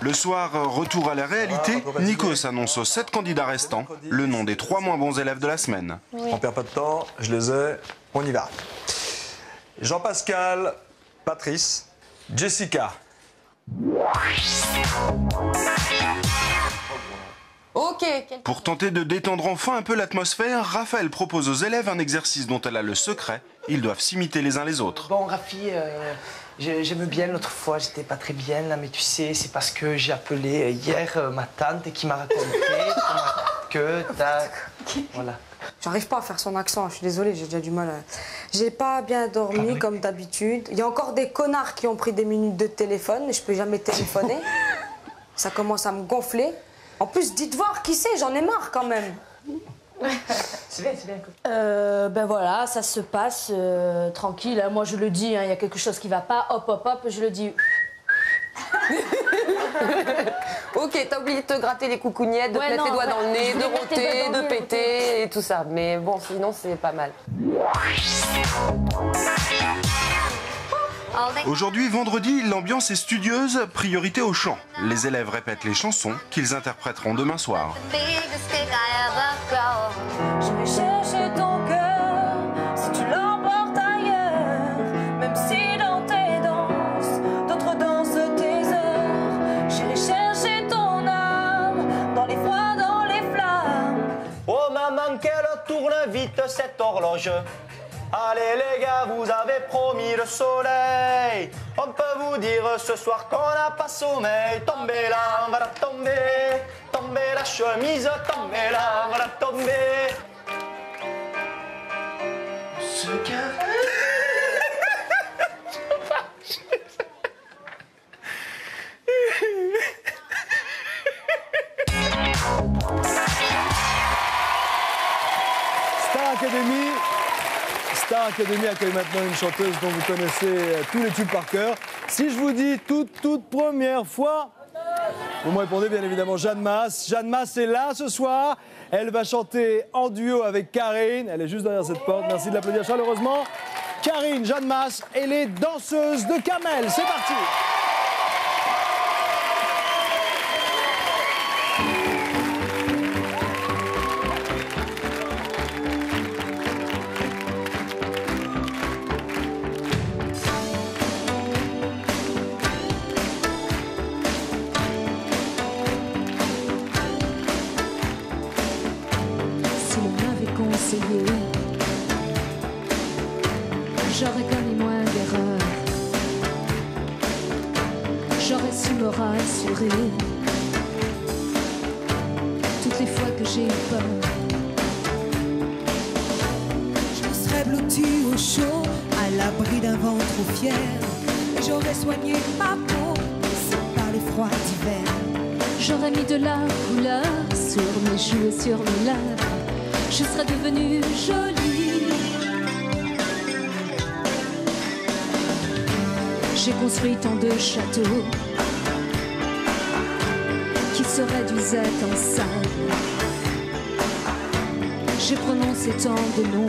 Le soir, retour à la réalité, Nikos annonce aux 7 candidats restants le nom des 3 moins bons élèves de la semaine. On perd pas de temps, je les ai, on y va. Jean-Pascal, Patrice, Jessica. Ok. Pour tenter de détendre enfin un peu l'atmosphère, Raphaël propose aux élèves un exercice dont elle a le secret. Ils doivent s'imiter les uns les autres. Bon, Rafi, j'aime bien l'autre fois, j'étais pas très bien là, mais tu sais, c'est parce que j'ai appelé hier ma tante qui m'a raconté que t'as... Voilà. J'arrive pas à faire son accent, je suis désolée, j'ai déjà du mal. J'ai pas bien dormi comme d'habitude. Il y a encore des connards qui ont pris des minutes de téléphone, je peux jamais téléphoner. Ça commence à me gonfler. En plus, dites voir qui c'est, j'en ai marre quand même. C'est bien, c'est bien. Ben voilà, ça se passe tranquille. Hein. Moi, je le dis, il y a quelque chose qui va pas. Hop, hop, hop, je le dis. Ok, t'as oublié de te gratter les coucougnettes, de te mettre les doigts dans le nez, de roter, de péter et tout ça. Mais bon, sinon, c'est pas mal. Aujourd'hui, vendredi, l'ambiance est studieuse, priorité au chant. Les élèves répètent les chansons qu'ils interpréteront demain soir. Je vais chercher ton cœur si tu l'emportes ailleurs, même si dans tes danses, d'autres dansent tes heures. J'irai chercher ton âme dans les froids, dans les flammes. Oh maman, qu'elle tourne vite cette horloge. Allez les gars, vous avez promis le soleil. On peut vous dire ce soir qu'on n'a pas sommeil. Tombez là, on va la tomber. Tombez la chemise, tombez là, on va la tomber. Ce café. Star Academy accueille maintenant une chanteuse dont vous connaissez tous les tubes par cœur. Si je vous dis toute première fois, vous me répondez bien évidemment Jeanne Masse. Jeanne Masse est là ce soir. Elle va chanter en duo avec Karine. Elle est juste derrière cette porte. Merci de l'applaudir chaleureusement. Karine, Jeanne Masse et les danseuses de Kamel. C'est parti. J'aurais commis moins d'erreurs, j'aurais su me rassurer toutes les fois que j'ai eu peur. Je me serais blottie au chaud, à l'abri d'un vent trop fier, et j'aurais soigné ma peau, laissée par les froids d'hiver. J'aurais mis de la couleur sur mes joues et sur mes lèvres, je serais devenue jolie. J'ai construit tant de châteaux qui se réduisaient en sable. J'ai prononcé tant de noms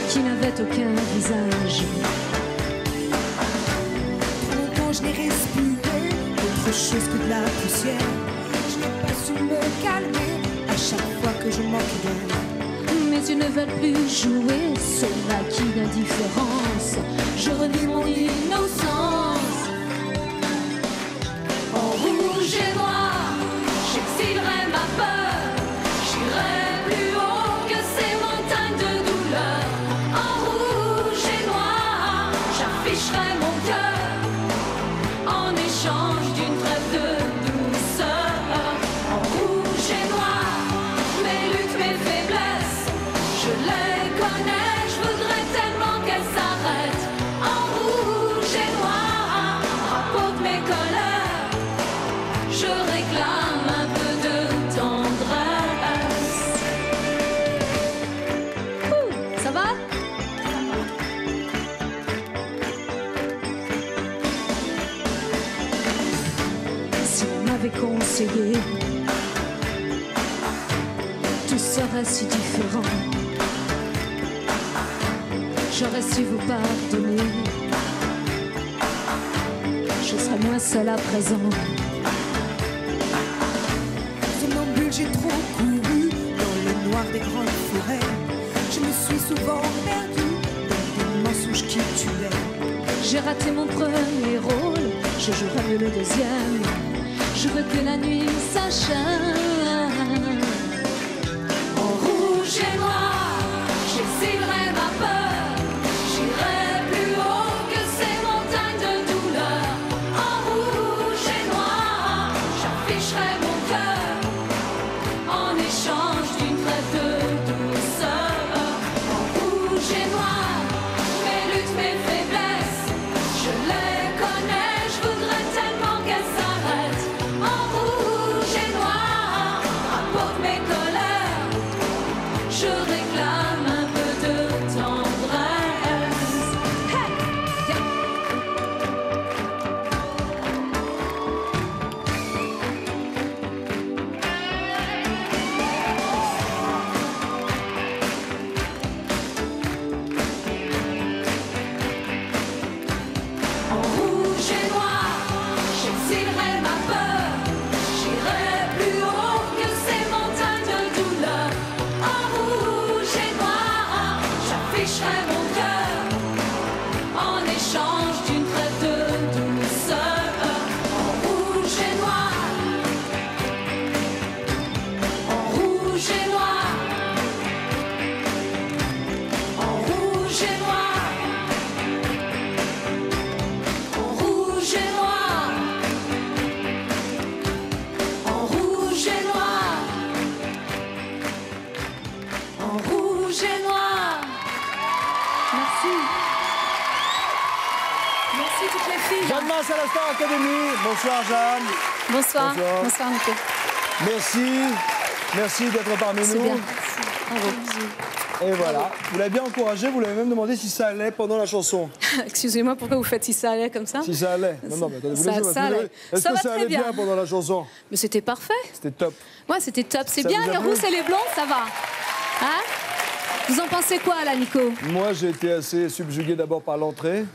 qui n'avaient aucun visage. Trop longtemps je n'ai respiré autre chose que de la poussière. Je n'ai pas su me calmer à chaque fois que je manque d'air. Mes yeux ne veulent plus jouer sur l'acquis d'indifférence. Je revis mon innocence. En rouge et noir, j'exilerai ma peur. J'irai plus haut que ces montagnes de douleur. En rouge et noir, j'afficherai mon cœur en échange d'une trêve de douceur. En rouge et noir, mes luttes, mes faiblesses, je les connais, je voudrais tellement qu'elles s'arrêtent. En rouge et noir, drapeau de mes colères, je réclame un peu de tendresse. Ça va? Si on m'avait conseillé, tout serait si différent. J'aurais su vous pardonner, je serais moins seule à présent. Somnambule, j'ai trop couru dans le noir des grandes forêts. Je me suis souvent perdue dans des mensonges qui tuaient. J'ai raté mon premier rôle, je jouerai mieux le deuxième. Je veux que la nuit s'achève. En rouge et noir, j'exilerai ma peur. J'irai plus haut que ces montagnes de douleur. En rouge et noir, j'afficherai mon cœur en échange d'une trêve de douceur. En rouge et noir, mes luttes, mes faiblesses, je les connais, je voudrais tellement qu'elles s'arrêtent. En rouge et noir, drapeau de mes place à la Star Academy. Bonsoir Jeanne. Bonsoir. Bonsoir Nico. Merci d'être parmi C'est nous. bien. Et voilà, vous l'avez bien encouragé, vous l'avez même demandé si ça allait pendant la chanson. Excusez-moi, pourquoi vous faites si ça allait comme ça? Si ça allait. Non, mais attendez, vous Ça- laissez- ça allait. Est-ce Ça que va ça très allait bien bien. pendant la chanson? Mais c'était parfait. C'était top. Ouais, c'était top. C'est Ça bien, vous a les plu rousses et les blondes, ça va. Hein? Vous en pensez quoi, là, Nico? Moi, j'ai été assez subjugué d'abord par l'entrée.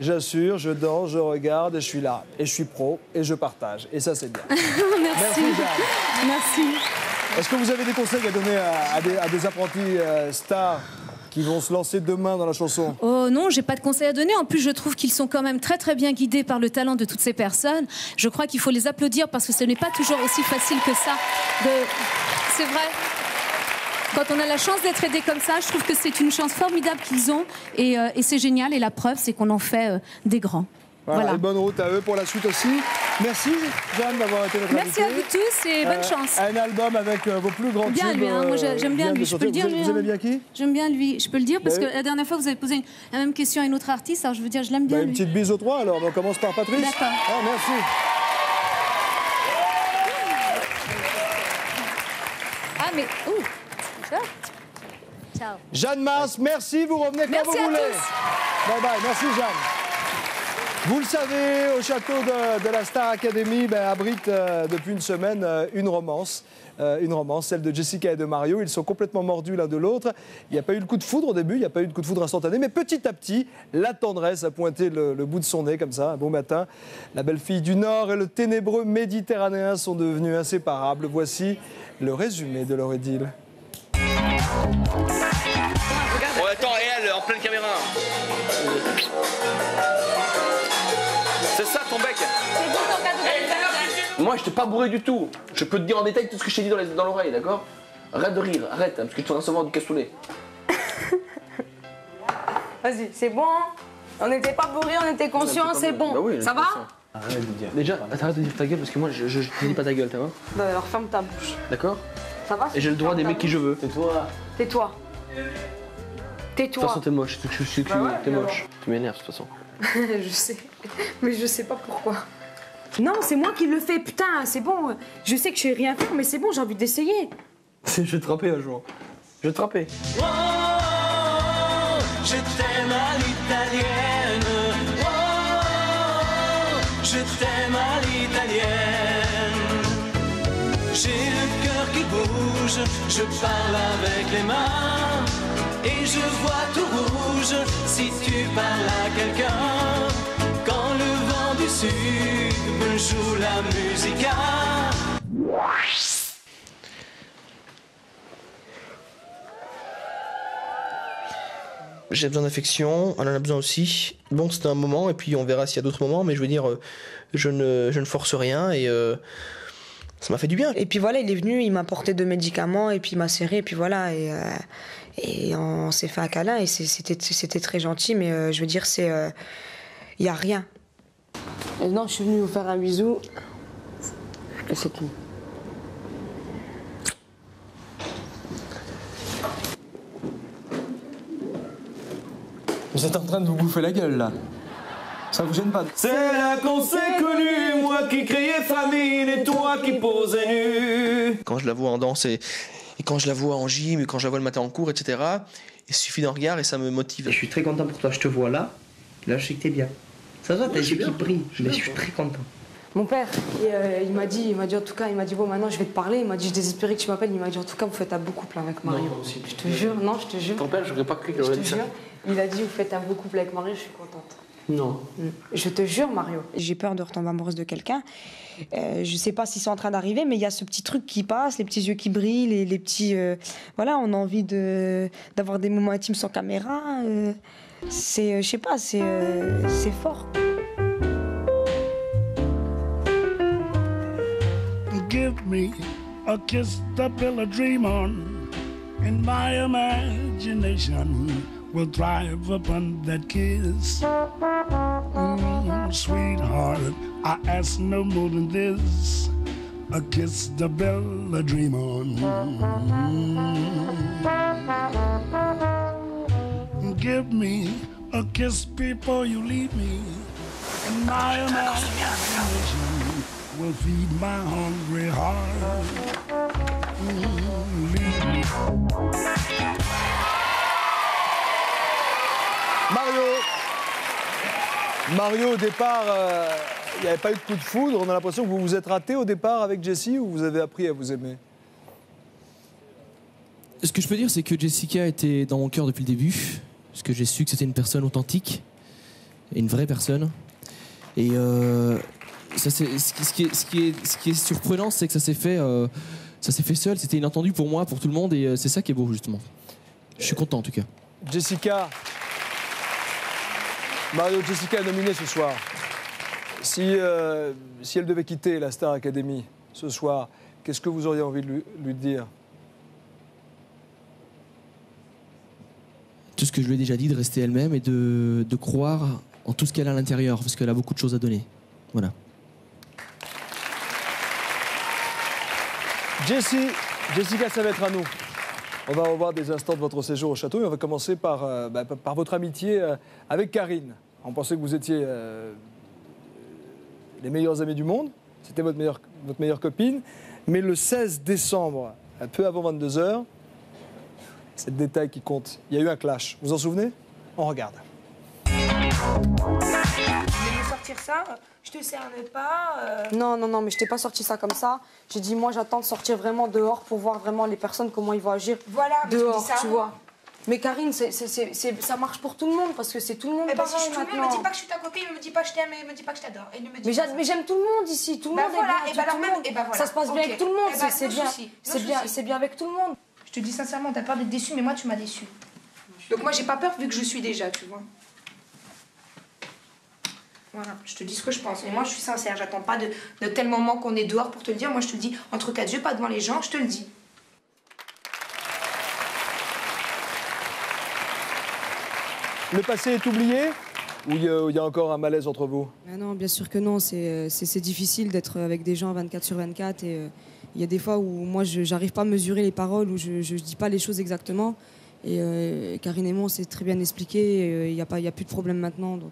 J'assure, je danse, je regarde et je suis là. Et je suis pro et je partage. Et ça, c'est bien. Merci. Merci, Jeanne. Merci. Est-ce que vous avez des conseils à donner à des apprentis stars qui vont se lancer demain dans la chanson? Oh non, j'ai pas de conseils à donner. En plus, je trouve qu'ils sont quand même très très bien guidés par le talent de toutes ces personnes. Je crois qu'il faut les applaudir parce que ce n'est pas toujours aussi facile que ça. C'est vrai. Quand on a la chance d'être aidé comme ça, je trouve que c'est une chance formidable qu'ils ont et c'est génial. Et la preuve, c'est qu'on en fait des grands. Voilà. Et bonne route à eux pour la suite aussi. Merci Jeanne d'avoir été notre Merci invitée. à vous tous et bonne chance. Un album avec vos plus grands Bien tubes. lui, hein. Moi j'aime bien vient de lui, je peux le sortir. dire. Vous aimez bien qui? J'aime bien lui, je peux le dire parce que Ben oui. la dernière fois vous avez posé la même question à une autre artiste, alors je veux dire je l'aime bien Une lui. petite bise aux trois alors, on commence par Patrice. D'accord. Ah, merci. Ah mais ouh, ça. Ciao. Jeanne Mars, merci, vous revenez quand Merci vous à voulez. tous. Bye bye, merci Jeanne. Vous le savez, au château de la Star Academy abrite depuis une semaine une romance, celle de Jessica et de Mario. Ils sont complètement mordus l'un de l'autre. Il n'y a pas eu le coup de foudre au début, il n'y a pas eu de coup de foudre instantané, mais petit à petit, la tendresse a pointé le bout de son nez comme ça, un beau matin. La belle fille du Nord et le ténébreux Méditerranéen sont devenus inséparables. Voici le résumé de leur idylle. Oh attends, et elle, en pleine caméra. C'est ça ton bec? Moi je t'ai pas bourré du tout. Je peux te dire en détail tout ce que je t'ai dit dans l'oreille, d'accord? Arrête de rire, arrête, parce que tu vas recevoir du cassoulet. Vas-y, c'est bon. On n'était pas bourrés, on était conscients, c'est bon. Bah oui, ça va? Arrête de dire. Déjà, arrête de dire ta gueule parce que moi je te dis pas ta gueule, t'as vu? Bah alors ferme ta bouche. D'accord? Ça va? Et j'ai le droit d'aimer qui je veux. Tais-toi. Tais-toi. De toute façon, t'es moche, Bah ouais, t'es moche. Tu m'énerves de toute façon. Je sais, mais je sais pas pourquoi. Non, c'est moi qui le fais, putain, c'est bon. Je sais que je sais rien faire, mais c'est bon, j'ai envie d'essayer. Je vais te trapper un jour. Je vais te trapper. Oh, je t'aime à l'italienne. Oh, je t'aime à l'italienne. J'ai le cœur qui bouge, je parle avec les mains. Et je vois tout rouge si tu parles à quelqu'un. Quand le vent du sud me joue la musica. J'ai besoin d'affection, elle en a besoin aussi. Bon, c'était un moment, et puis on verra s'il y a d'autres moments, mais je veux dire, je ne force rien, et ça m'a fait du bien. Et puis voilà, il est venu, il m'a apporté 2 médicaments, et puis il m'a serré, et puis voilà. Et on s'est fait un câlin, et c'était très gentil, mais je veux dire, il n'y a rien. Et non, je suis venue vous faire un bisou. Et c'est tout. Vous êtes en train de vous bouffer la gueule là. Ça vous gêne pas? C'est là qu'on s'est connus, moi qui criais famine et toi qui posais nu. Quand je la vois en danse, et quand je la vois en gym, et quand je la vois le matin en cours, etc., il suffit d'un regard et ça me motive. Je suis très content pour toi, je te vois là. Là, je sais que t'es bien. Ça va, t'as les yeux qui brillent, mais je suis très content. Mon père, il m'a dit en tout cas, il m'a dit bon maintenant je vais te parler, il m'a dit je désespérais que tu m'appelles, il m'a dit en tout cas vous faites un beau couple avec Mario. Non, aussi. Je te jure, non je te jure. Ton père, j'aurais pas cru qu'il Je aurait te dit ça. jure, il a dit vous faites un beau couple avec Mario, je suis contente. Non. Je te jure Mario. J'ai peur de retomber amoureuse de quelqu'un. Je sais pas si c'est en train d'arriver, mais il y a ce petit truc qui passe, les petits yeux qui brillent, les petits... voilà, on a envie d'avoir des moments intimes sans caméra. Je sais pas, c'est fort. Give me a kiss to build a dream on, and my imagination will thrive upon that kiss. Sweetheart, I ask no more than this, a kiss to build a dream on. Give me a kiss before you leave me, and my imagination will feed my hungry heart. Lead me. Mario, au départ, il n'y avait pas eu de coup de foudre. On a l'impression que vous vous êtes raté au départ avec Jessie ou vous avez appris à vous aimer? Ce que je peux dire, c'est que Jessica était dans mon cœur depuis le début. Parce que j'ai su que c'était une personne authentique. Et une vraie personne. Et ça, ce qui est surprenant, c'est que ça s'est fait seul. C'était inattendu pour moi, pour tout le monde. Et c'est ça qui est beau, justement. Je suis content, en tout cas. Jessica. Mario, Jessica est nominée ce soir. Si elle devait quitter la Star Academy ce soir, qu'est-ce que vous auriez envie de lui dire? Tout ce que je lui ai déjà dit, de rester elle-même et de croire en tout ce qu'elle a à l'intérieur, parce qu'elle a beaucoup de choses à donner. Voilà. Jessica, ça va être à nous. On va revoir des instants de votre séjour au château et on va commencer par votre amitié avec Karine. On pensait que vous étiez les meilleurs amis du monde. C'était votre meilleure copine. Mais le 16 décembre, peu avant 22h, c'est le détail qui compte. Il y a eu un clash. Vous vous en souvenez? On regarde. Je voulais sortir ça, je te cernais pas. Non, mais je t'ai pas sorti ça comme ça. J'ai dit, moi, j'attends de sortir vraiment dehors pour voir vraiment les personnes, comment ils vont agir. Voilà, mais dehors, tu dis ça, tu vois. Mais Karine, ça marche pour tout le monde parce que c'est tout le monde. Eh ben, pareil, si tout le monde maintenant. me dit pas que je suis ta copine, me dit pas que je t'aime, me dit pas que je t'adore. Et ne me dit Mais pas ça. j'aime tout le monde ici, tout le Bah monde voilà, est et bien. bah tout alors le même, monde. et bah voilà. Ça se passe bien Ok. avec tout le monde, Eh bah, c'est no bien. souci, no souci. C'est bien avec tout le monde. Je te dis sincèrement, t'as peur d'être déçu, mais moi tu m'as déçu. Donc moi j'ai pas peur vu que je suis déjà, tu vois. Voilà, je te dis ce que je pense. Mais moi je suis sincère, j'attends pas de tel moment qu'on est dehors pour te le dire. Moi je te le dis entre quatre yeux, pas devant les gens, je te le dis. Le passé est oublié ou il y a encore un malaise entre vous? Mais non, bien sûr que non. C'est difficile d'être avec des gens 24/24 et il y a des fois où moi j'arrive pas à mesurer les paroles, où je dis pas les choses exactement. Et Karine et moi, on s'est très bien expliqué. Il y a plus de problème maintenant. Donc,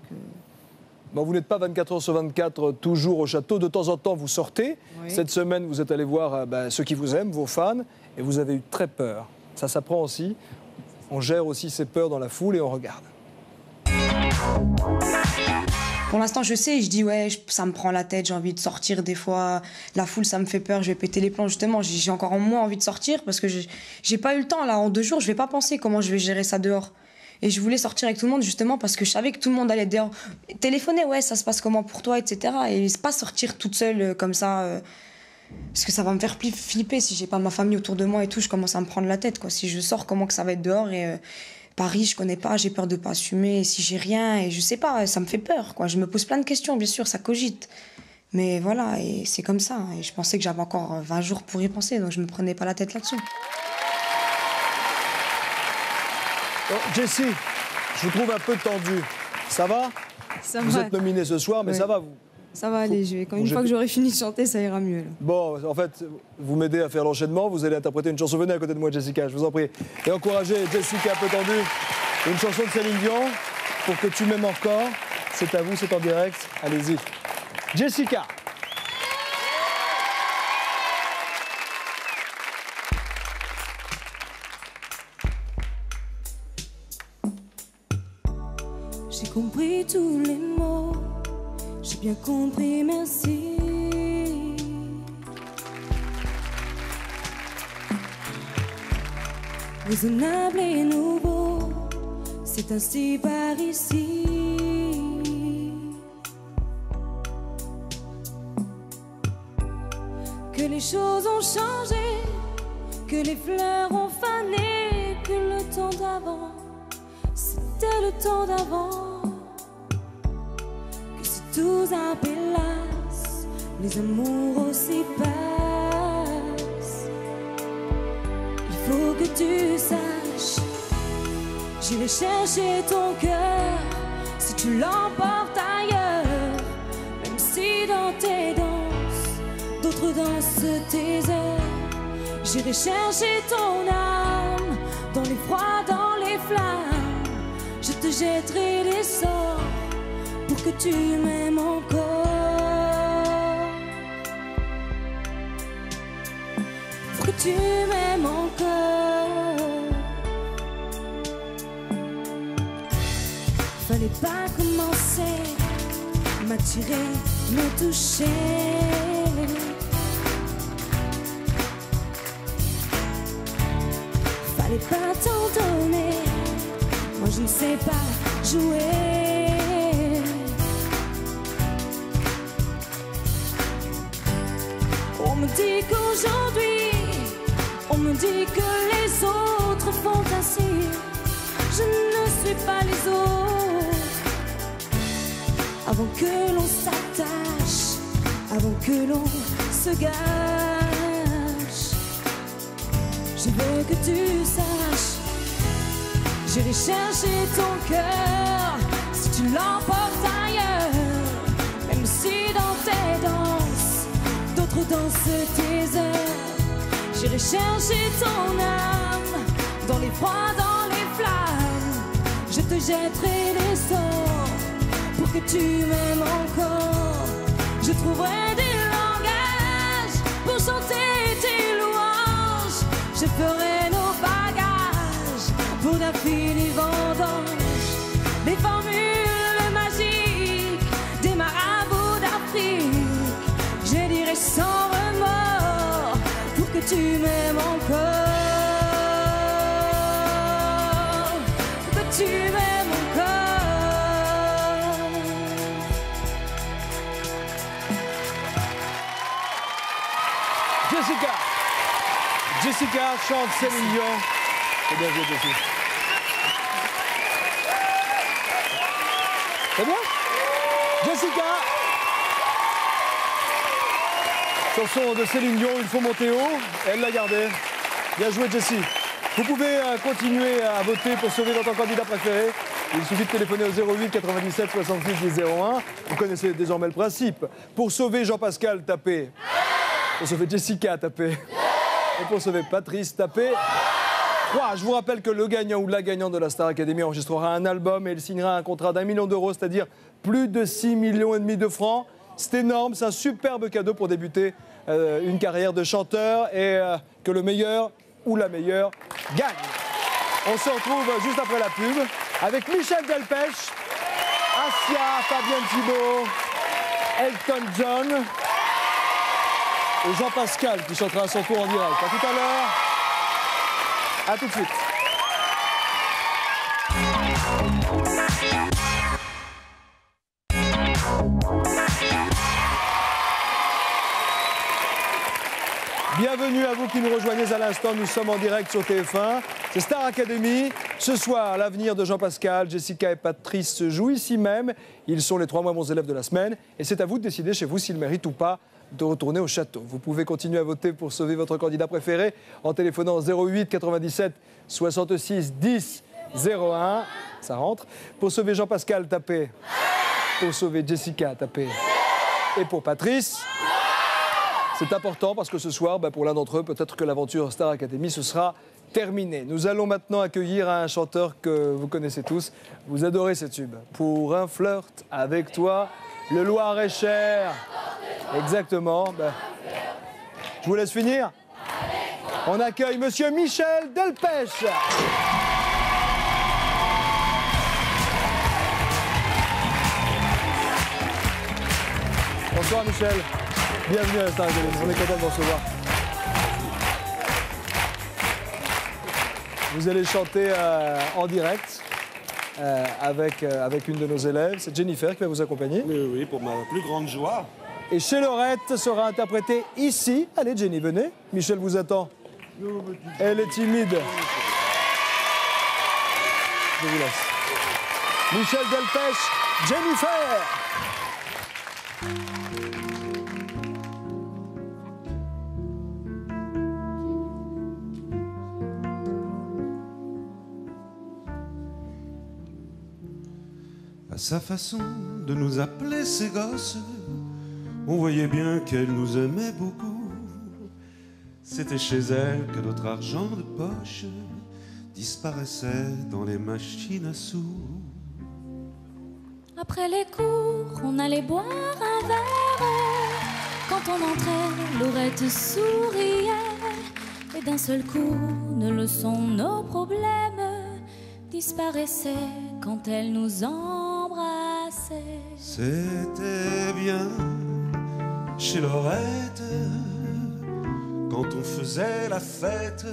Bon, vous n'êtes pas 24h/24 toujours au château. De temps en temps, vous sortez. Oui. Cette semaine, vous êtes allé voir ceux qui vous aiment, vos fans, et vous avez eu très peur. Ça s'apprend aussi. On gère aussi ses peurs dans la foule et on regarde. Pour l'instant, je sais, je dis ouais, ça me prend la tête, j'ai envie de sortir des fois. La foule, ça me fait peur, je vais péter les plombs. Justement, j'ai encore moins envie de sortir parce que j'ai pas eu le temps. Là, en 2 jours, je vais pas penser comment je vais gérer ça dehors. Et je voulais sortir avec tout le monde justement parce que je savais que tout le monde allait dehors. Téléphoner, ouais, ça se passe comment pour toi, etc. Et c'est pas sortir toute seule comme ça. Parce que ça va me faire flipper si j'ai pas ma famille autour de moi et tout. Je commence à me prendre la tête, quoi. Si je sors, comment que ça va être dehors et Paris, je connais pas, j'ai peur de pas assumer. Et si j'ai rien, et je sais pas, ça me fait peur, quoi. Je me pose plein de questions, bien sûr, ça cogite. Mais voilà, et c'est comme ça. Et je pensais que j'avais encore 20 jours pour y penser, donc je me prenais pas la tête là-dessus. Oh, Jessie, je vous trouve un peu tendue. Ça va? Ça vous va. êtes nominée ce soir, mais Oui. ça va vous? Ça va aller, une fois que j'aurai fini de chanter, ça ira mieux. Là. Bon, en fait, vous m'aidez à faire l'enchaînement. Vous allez interpréter une chanson. Venez à côté de moi, Jessica, je vous en prie. Et encouragez Jessica un peu tendue. Une chanson de Céline Dion, Pour que tu m'aimes encore. C'est à vous, c'est en direct. Allez-y. Jessica. J'ai compris tous les mots, j'ai bien compris, merci. Raisonnable et nouveau, c'est ainsi par ici. Que les choses ont changé, que les fleurs ont fané, que le temps d'avant, c'était le temps d'avant. Que si tout s'appelasse, les amours aussi passent. Il faut que tu saches, j'irai chercher ton cœur si tu l'emportes ailleurs. Même si dans tes danses, d'autres dansent tes heures. J'irai chercher ton âme dans l'effroi, dans les flammes. Je te jetterai des sorts pour que tu m'aimes encore. Pour que tu m'aimes encore. Fallait pas commencer, m'attirer, me toucher. Fallait pas t'en donner, moi je ne sais pas jouer. On me dit qu'aujourd'hui, on me dit que les autres font ainsi. Je ne suis pas les autres. Avant que l'on s'attache, avant que l'on se gâche, je veux que tu saches, j'irai chercher ton cœur si tu l'emportes ailleurs. Même si dans tes danses, d'autres dansent tes heures. J'irai chercher ton âme dans les froids, dans les flammes. Je te jetterai des sorts pour que tu m'aimes encore. Je trouverai des langages pour chanter tes louanges. Je ferai nos bagages pour d'infinis vendanges. Des formules magiques, des marabouts d'Afrique. Je dirai sans remords pour que tu m'aimes encore. Pour que tu m'aimes encore. Jessica. Jessica chante Céline Dion. C'est bien joué, Jessie. C'est bien? Jessica. Chanson de Céline Dion, il faut monter haut. Elle l'a gardée. Bien joué, Jessie. Vous pouvez continuer à voter pour sauver votre candidat préféré. Il suffit de téléphoner au 08 97 66 10 01. Vous connaissez désormais le principe. Pour sauver Jean-Pascal, tapez. Pour sauver Jessica, tapez. Et pour sauver Patrice, tapez 3. Je vous rappelle que le gagnant ou la gagnante de la Star Academy enregistrera un album et il signera un contrat d'1 million d'euros, c'est-à-dire plus de 6,5 millions de francs. C'est énorme, c'est un superbe cadeau pour débuter une carrière de chanteur et que le meilleur ou la meilleure gagne. On se retrouve juste après la pub avec Michel Delpech, Asia, Fabienne Thibault, Elton John et Jean-Pascal qui chantera à son tour en direct. À tout à l'heure. À tout de suite. Bienvenue à vous qui nous rejoignez à l'instant, nous sommes en direct sur TF1. C'est Star Academy. Ce soir, l'avenir de Jean-Pascal, Jessica et Patrice se joue ici même. Ils sont les 3 moins bons élèves de la semaine. Et c'est à vous de décider chez vous s'ils méritent ou pas de retourner au château. Vous pouvez continuer à voter pour sauver votre candidat préféré en téléphonant au 08 97 66 10 01. Ça rentre. Pour sauver Jean-Pascal, tapez. Pour sauver Jessica, tapez. Et pour Patrice... C'est important parce que ce soir, pour l'un d'entre eux, peut-être que l'aventure Star Academy se sera terminée. Nous allons maintenant accueillir un chanteur que vous connaissez tous. Vous adorez ce tube. Pour un flirt avec toi, le Loir-et-Cher. Exactement. Je vous laisse finir. On accueille Monsieur Michel Delpech. Bonsoir Michel. Bienvenue à la Star Academy, on est content de vous recevoir. Vous allez chanter en direct avec une de nos élèves, c'est Jennifer qui va vous accompagner. Oui, pour ma plus grande joie. Et Chez Lorette sera interprétée ici. Allez Jenny, venez. Michel vous attend. Elle est timide. Je vous laisse. Michel Delpech, Jennifer. À sa façon de nous appeler ses gosses, on voyait bien qu'elle nous aimait beaucoup. C'était chez elle que notre argent de poche disparaissait dans les machines à sous. Après les cours, on allait boire un verre. Quand on entrait, Laurette souriait. Et d'un seul coup, ne le sont nos problèmes disparaissaient quand elle nous embrassait. C'était bien chez Laurette quand on faisait la fête.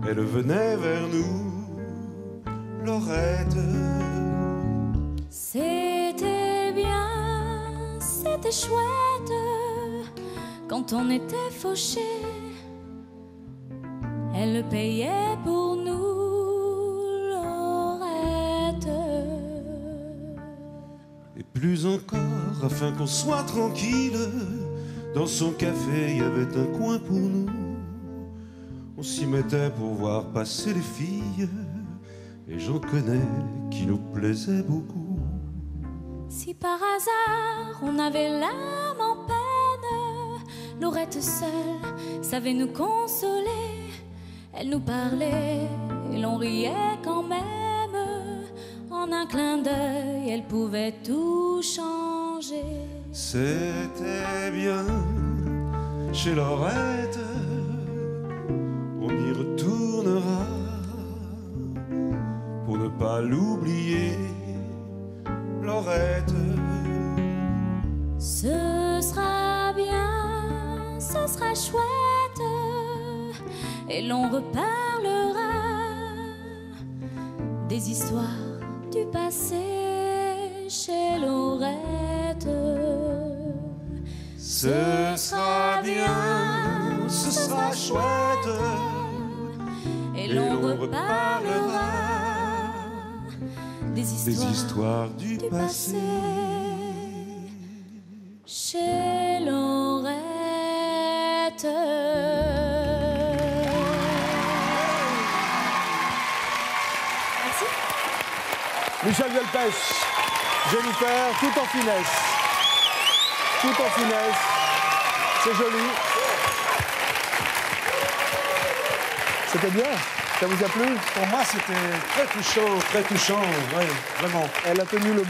Elle venait vers nous, Laurette. C'était bien, c'était chouette quand on était fauchés. Elle le payait pour nous, Laurette. Et plus encore, afin qu'on soit tranquille, dans son café, il y avait un coin pour nous. On s'y mettait pour voir passer les filles, et j'en connais qui nous plaisaient beaucoup. Si par hasard on avait l'âme en peine, Laurette seule savait nous consoler. Elle nous parlait et l'on riait quand même. En un clin d'œil, elle pouvait tout changer. C'était bien chez Laurette, on y retournera pour ne pas l'oublier, Laurette. Ce sera bien, ce sera chouette, et l'on reparlera des histoires du passé chez Laurette. Ce sera bien, ce sera chouette, et l'on reparlera des histoires du passé chez Laurette. Merci. Michel Delpech, Jennifer, tout en finesse. Tout en finesse. C'est joli. C'était bien. Ça vous a plu? Pour moi, c'était très touchant, ouais, vraiment. Elle a tenu le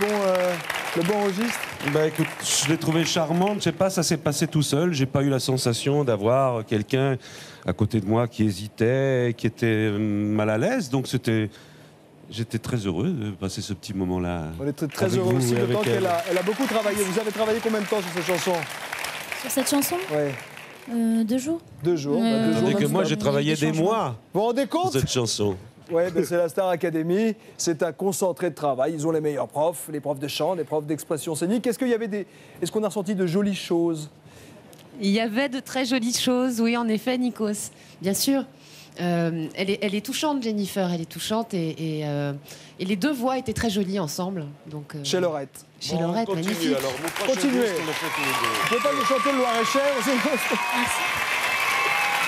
bon registre? Bah écoute, je l'ai trouvée charmante, je sais pas, ça s'est passé tout seul. J'ai pas eu la sensation d'avoir quelqu'un à côté de moi qui hésitait, qui était mal à l'aise. Donc j'étais très heureux de passer ce petit moment-là. On est très heureux aussi, d'autant qu'elle a beaucoup travaillé. Vous avez travaillé combien de temps sur cette chanson? Sur cette chanson? Oui. 2 jours. 2 jours. Tandis que moi, j'ai travaillé des mois. Vous vous rendez compte? Sur cette chanson. Oui, ben c'est la Star Academy. C'est un concentré de travail. Ils ont les meilleurs profs, les profs de chant, les profs d'expression scénique. Est-ce qu'on a ressenti de jolies choses? Il y avait de très jolies choses, oui, en effet, Nikos. Bien sûr. Elle est touchante, Jennifer. Elle est touchante et les deux voix étaient très jolies ensemble. Donc, chez Laurette. Chez Laurette, magnifique. Alors, mon prochain Continuez. disque, on a fait tous les deux. Vous pouvez pas nous chanter le Loir-et-Cher?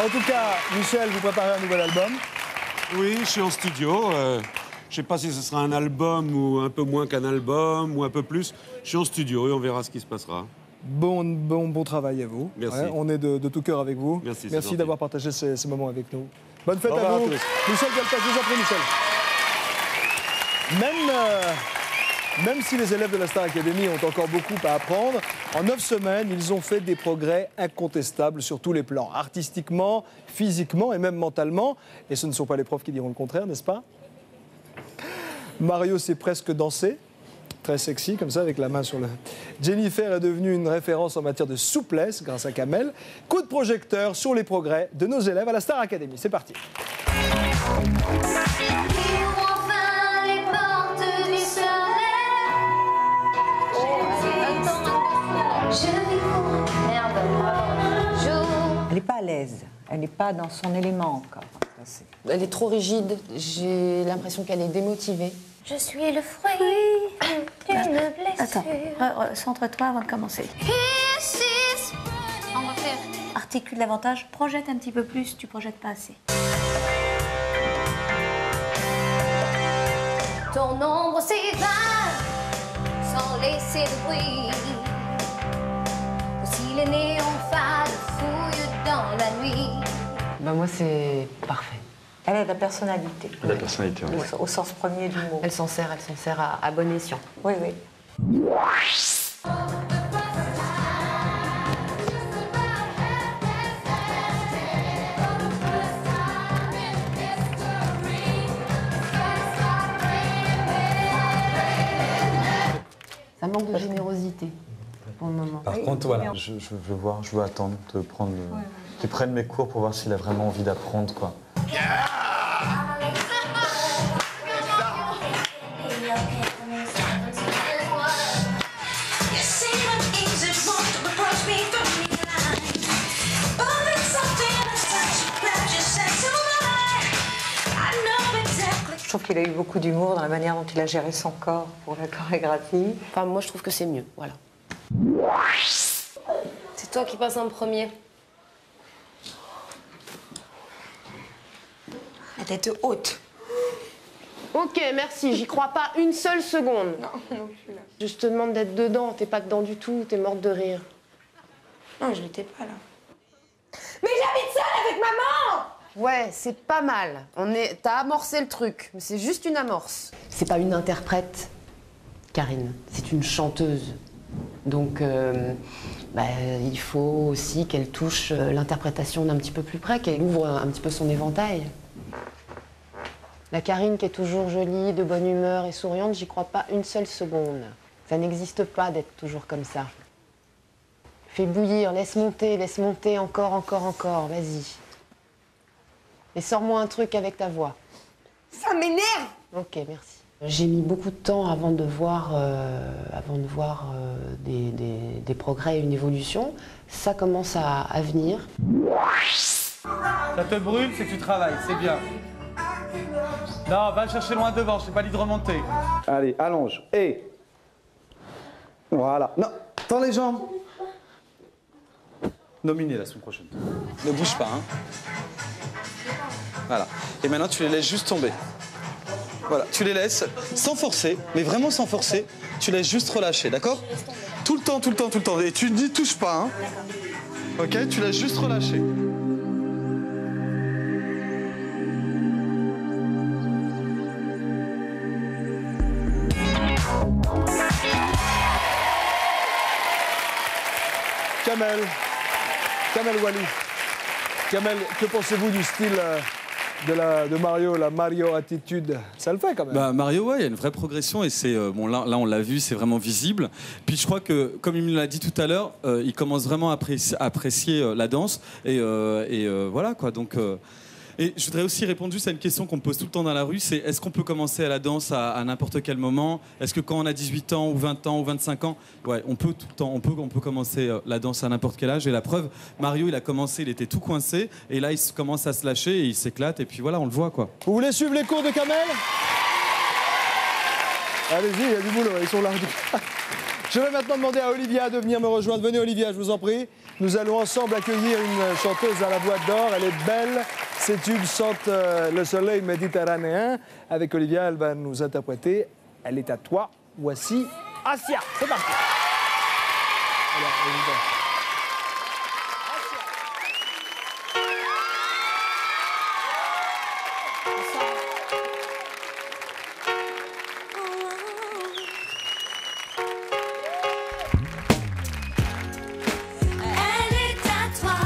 En tout cas, Michel, vous préparez un nouvel album? Oui, je suis en studio. Je sais pas si ce sera un album ou un peu moins qu'un album ou un peu plus. Je suis en studio et on verra ce qui se passera. Bon travail à vous. Merci. Ouais, on est de tout cœur avec vous. Merci d'avoir partagé ces moments avec nous. Bonne fête Au à revoir vous. à tous. Michel Delpech, je vous en prie, Michel. Même si les élèves de la Star Academy ont encore beaucoup à apprendre, en 9 semaines, ils ont fait des progrès incontestables sur tous les plans, artistiquement, physiquement et même mentalement. Et ce ne sont pas les profs qui diront le contraire, n'est-ce pas? Mario s'est presque dansé, très sexy comme ça, avec la main sur le... Jennifer est devenue une référence en matière de souplesse grâce à Kamel. Coup de projecteur sur les progrès de nos élèves à la Star Academy. C'est parti. Elle n'est pas à l'aise, elle n'est pas dans son élément encore. Elle est trop rigide, j'ai l'impression qu'elle est démotivée. Je suis le fruit d'une blessure. Attends, centre-toi avant de commencer. On va faire. Articule davantage, projette un petit peu plus, tu projettes pas assez. Ton ombre s'évade sans laisser de bruit. Aussi les néons fades fouillent dans la nuit. Bah moi, c'est parfait. Elle a de la personnalité. La personnalité, oui. Au sens premier du mot. Elle s'en sert à bon escient. Oui, oui. Ça manque de générosité pour le moment. Par contre, voilà, je veux attendre de prendre qu'il prenne mes cours pour voir s'il a vraiment envie d'apprendre, quoi. Je trouve qu'il a eu beaucoup d'humour dans la manière dont il a géré son corps pour la chorégraphie. Enfin, moi, je trouve que c'est mieux, voilà. C'est toi qui passes en premier. La tête haute. Ok, merci, j'y crois pas une seule seconde. Non, non plus là. Je te demande d'être dedans, t'es pas dedans du tout, t'es morte de rire. Non, je n'étais pas là. Mais j'habite seule avec maman! Ouais, c'est pas mal. T'as amorcé le truc, mais c'est juste une amorce. C'est pas une interprète, Karine, c'est une chanteuse. Donc, il faut aussi qu'elle touche l'interprétation d'un petit peu plus près, qu'elle ouvre un petit peu son éventail. La Karine qui est toujours jolie, de bonne humeur et souriante, j'y crois pas une seule seconde. Ça n'existe pas d'être toujours comme ça. Fais bouillir, laisse monter, encore, vas-y. Et sors-moi un truc avec ta voix. Ça m'énerve! Ok, merci. J'ai mis beaucoup de temps avant de voir, des progrès et une évolution. Ça commence à venir. Ça te brûle, c'est que tu travailles, c'est bien. Non, va le chercher loin devant, je t'ai pas dit de remonter. Allez, allonge. Et voilà. Non, tends les jambes. Nominé la semaine prochaine. Ne bouge pas, hein. Voilà. Et maintenant, tu les laisses juste tomber. Voilà, tu les laisses sans forcer, mais vraiment sans forcer. Tu laisses juste relâcher, d'accord? Tout le temps, tout le temps, tout le temps. Et tu ne dis touche pas, hein. Ok? Tu laisses juste relâcher. Kamel Wally. Kamel, que pensez-vous du style de Mario, la Mario attitude? Ça le fait quand même. Bah, Mario, ouais, il y a une vraie progression et c'est bon là on l'a vu, c'est vraiment visible. Puis je crois que, comme il me l'a dit tout à l'heure, il commence vraiment à apprécier la danse et voilà quoi. Donc et je voudrais aussi répondre juste à une question qu'on me pose tout le temps dans la rue, c'est est-ce qu'on peut commencer à la danse à n'importe quel moment? Est-ce que quand on a 18 ans ou 20 ans ou 25 ans, ouais, on peut tout le temps, on peut commencer la danse à n'importe quel âge. Et la preuve, Mario, il a commencé, il était tout coincé, et là, il commence à se lâcher et il s'éclate, et puis voilà, on le voit, quoi. Vous voulez suivre les cours de Kamel? Allez-y, il y a du boulot, ils sont là. Je vais maintenant demander à Olivia de venir me rejoindre. Venez Olivia, je vous en prie. Nous allons ensemble accueillir une chanteuse à la voix d'or. Elle est belle. Ses tubes sentent le soleil méditerranéen. Avec Olivia, elle va nous interpréter « Elle est à toi ». Voici Asia. C'est parti. Alors, Olivia. Elle est à toi,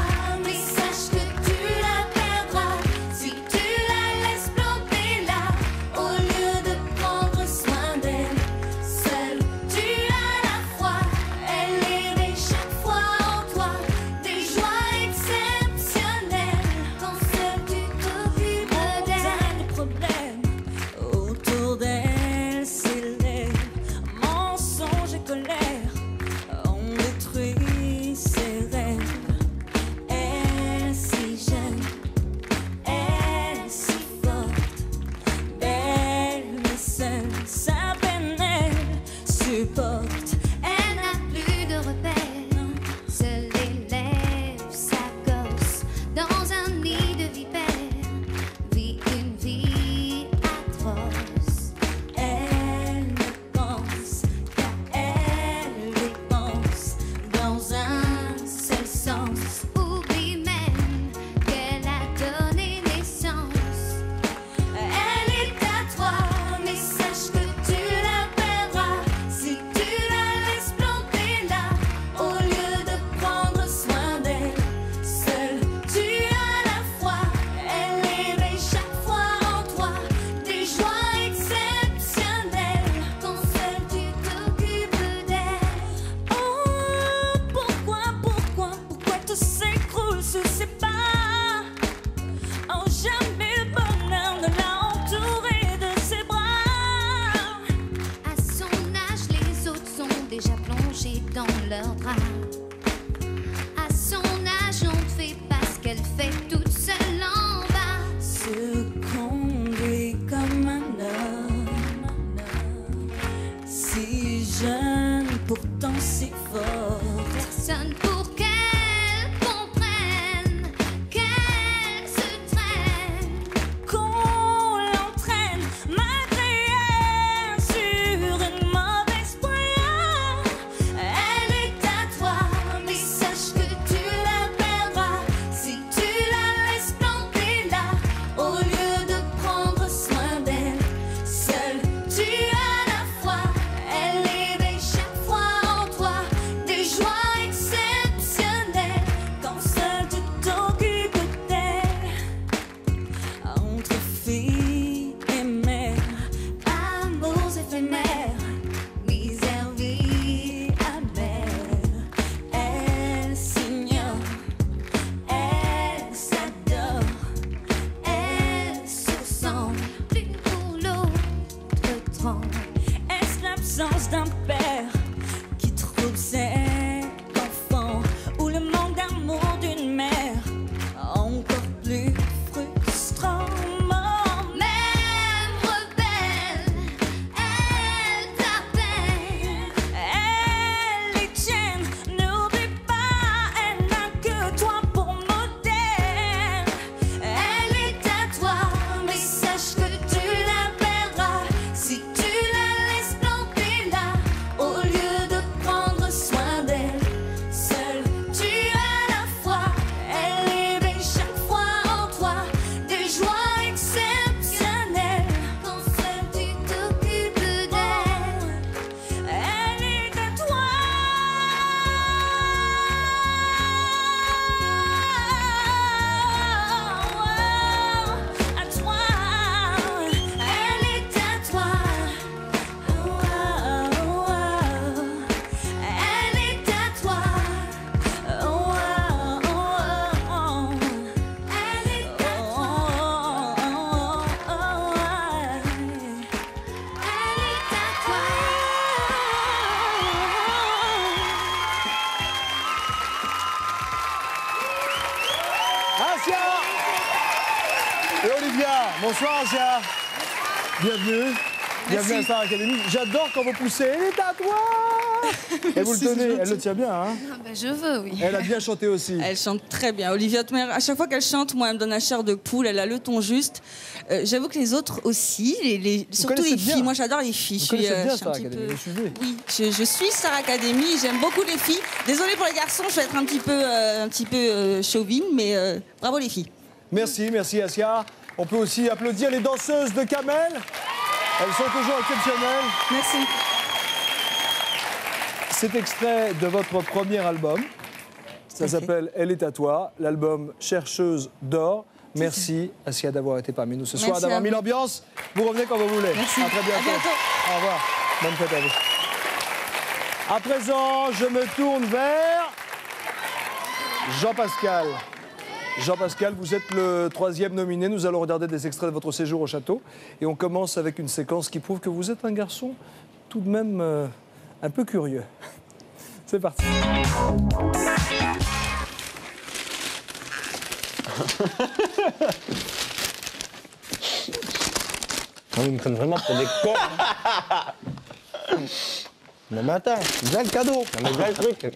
mais sache que tu la perdras si tu la laisses planter là, au lieu de prendre soin d'elle. Seule tu as la foi, elle est chaque fois. sous ses pas. Oh, jamais le bonheur ne l'a entouré de ses bras. À son âge, les autres sont déjà plongés dans leurs draps. À son âge, on ne fait pas ce qu'elle fait toute seule en bas. Se conduit comme un homme, si jeune, pourtant si fort. Personne pour qu'elle comprenne qu'elle se traîne. Qu'on l'entraîne malgré elle sur une mauvaise voie. Elle est à toi, mais sache que tu la perdras si tu la laisses planter là. Au lieu de prendre soin d'elle, seule tu as la foi. Elle éveille chaque fois en toi des joies exceptionnelles. Quand seul tu t'occupes d'elle, entre filles et mères, Amours éphémères, misère, vie amère. elle s'ignore, Elle s'adore, elle se sent l'une pour l'autre tremble. est-ce l'absence d'un père qui trouble ses enfants ou le manque d'amour d'une mère encore plus frustrant? Même rebelle, elle t'appelle. Elle est tienne, n'oublie pas, elle n'a que toi pour modèle. Elle est à toi, mais sache que tu la perdras si tu la laisses planter là. Au lieu de prendre soin d'elle, seule tu as la foi. Elle éveille chaque fois en toi des joies exceptionnelles. Quand seul tu t'occupes d'elle, Elle est à toi. À toi. elle est à toi. Elle est à toi. Elle est à toi. Asia et Olivia. Bonsoir Asia. Bienvenue. Bienvenue à Star Academy. J'adore quand vous poussez. Elle est à toi. Et vous le tenez. Elle le tient bien, hein. Je veux, oui. Elle a bien chanté aussi. Elle chante très bien. Olivia Thmer, à chaque fois qu'elle chante, moi, elle me donne la chair de poule. Elle a le ton juste. J'avoue que les autres aussi, surtout les filles. bien. Moi, j'adore les filles. Vous connaissez bien je suis Star un petit Academy, peu- vous suivez. Oui, je suis Star Academy. J'aime beaucoup les filles. Désolée pour les garçons, je vais être un petit peu chauvine, mais bravo les filles. Merci, merci Asia. On peut aussi applaudir les danseuses de Kamel. Elles sont toujours exceptionnelles. Merci. C'est extrait de votre premier album. Ça s'appelle Elle est à toi, l'album Chercheuse d'or. Merci Asia d'avoir été parmi nous ce soir, Merci d'avoir à mis vous. l'ambiance. Vous revenez quand vous voulez. Merci. À très bientôt. À bientôt. Au revoir. Bonne fête à vous. À présent, je me tourne vers Jean-Pascal. Jean-Pascal, vous êtes le troisième nominé. Nous allons regarder des extraits de votre séjour au château. Et on commence avec une séquence qui prouve que vous êtes un garçon tout de même un peu curieux. C'est parti. Ils me prennent vraiment pour des cons. Non mais attends, déjà le cadeau. Non mais déjà le truc.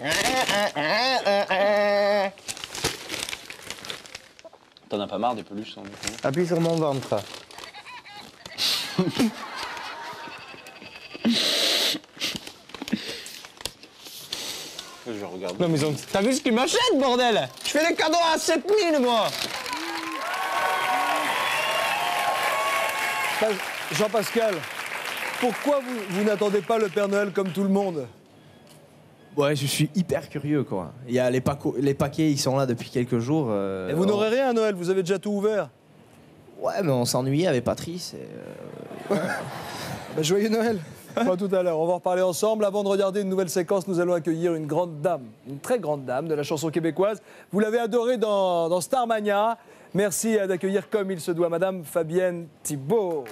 T'en as pas marre des peluches sans déconner? Appuie sur mon ventre. Je regarde. Non mais ils ont... T'as vu ce qu'ils m'achètent, bordel? Je fais des cadeaux à 7000 moi. Jean-Pascal, pourquoi vous n'attendez pas le Père Noël comme tout le monde? Ouais, je suis hyper curieux, quoi. Il y a les paquets, ils sont là depuis quelques jours. Et vous n'aurez rien à Noël, vous avez déjà tout ouvert. Ouais, mais on s'ennuyait avec Patrice. Bah, joyeux Noël. Pas tout à l'heure, on va en reparler ensemble. Avant de regarder une nouvelle séquence, nous allons accueillir une grande dame, une très grande dame de la chanson québécoise. Vous l'avez adorée dans Starmania. Merci d'accueillir comme il se doit Madame Fabienne Thibault.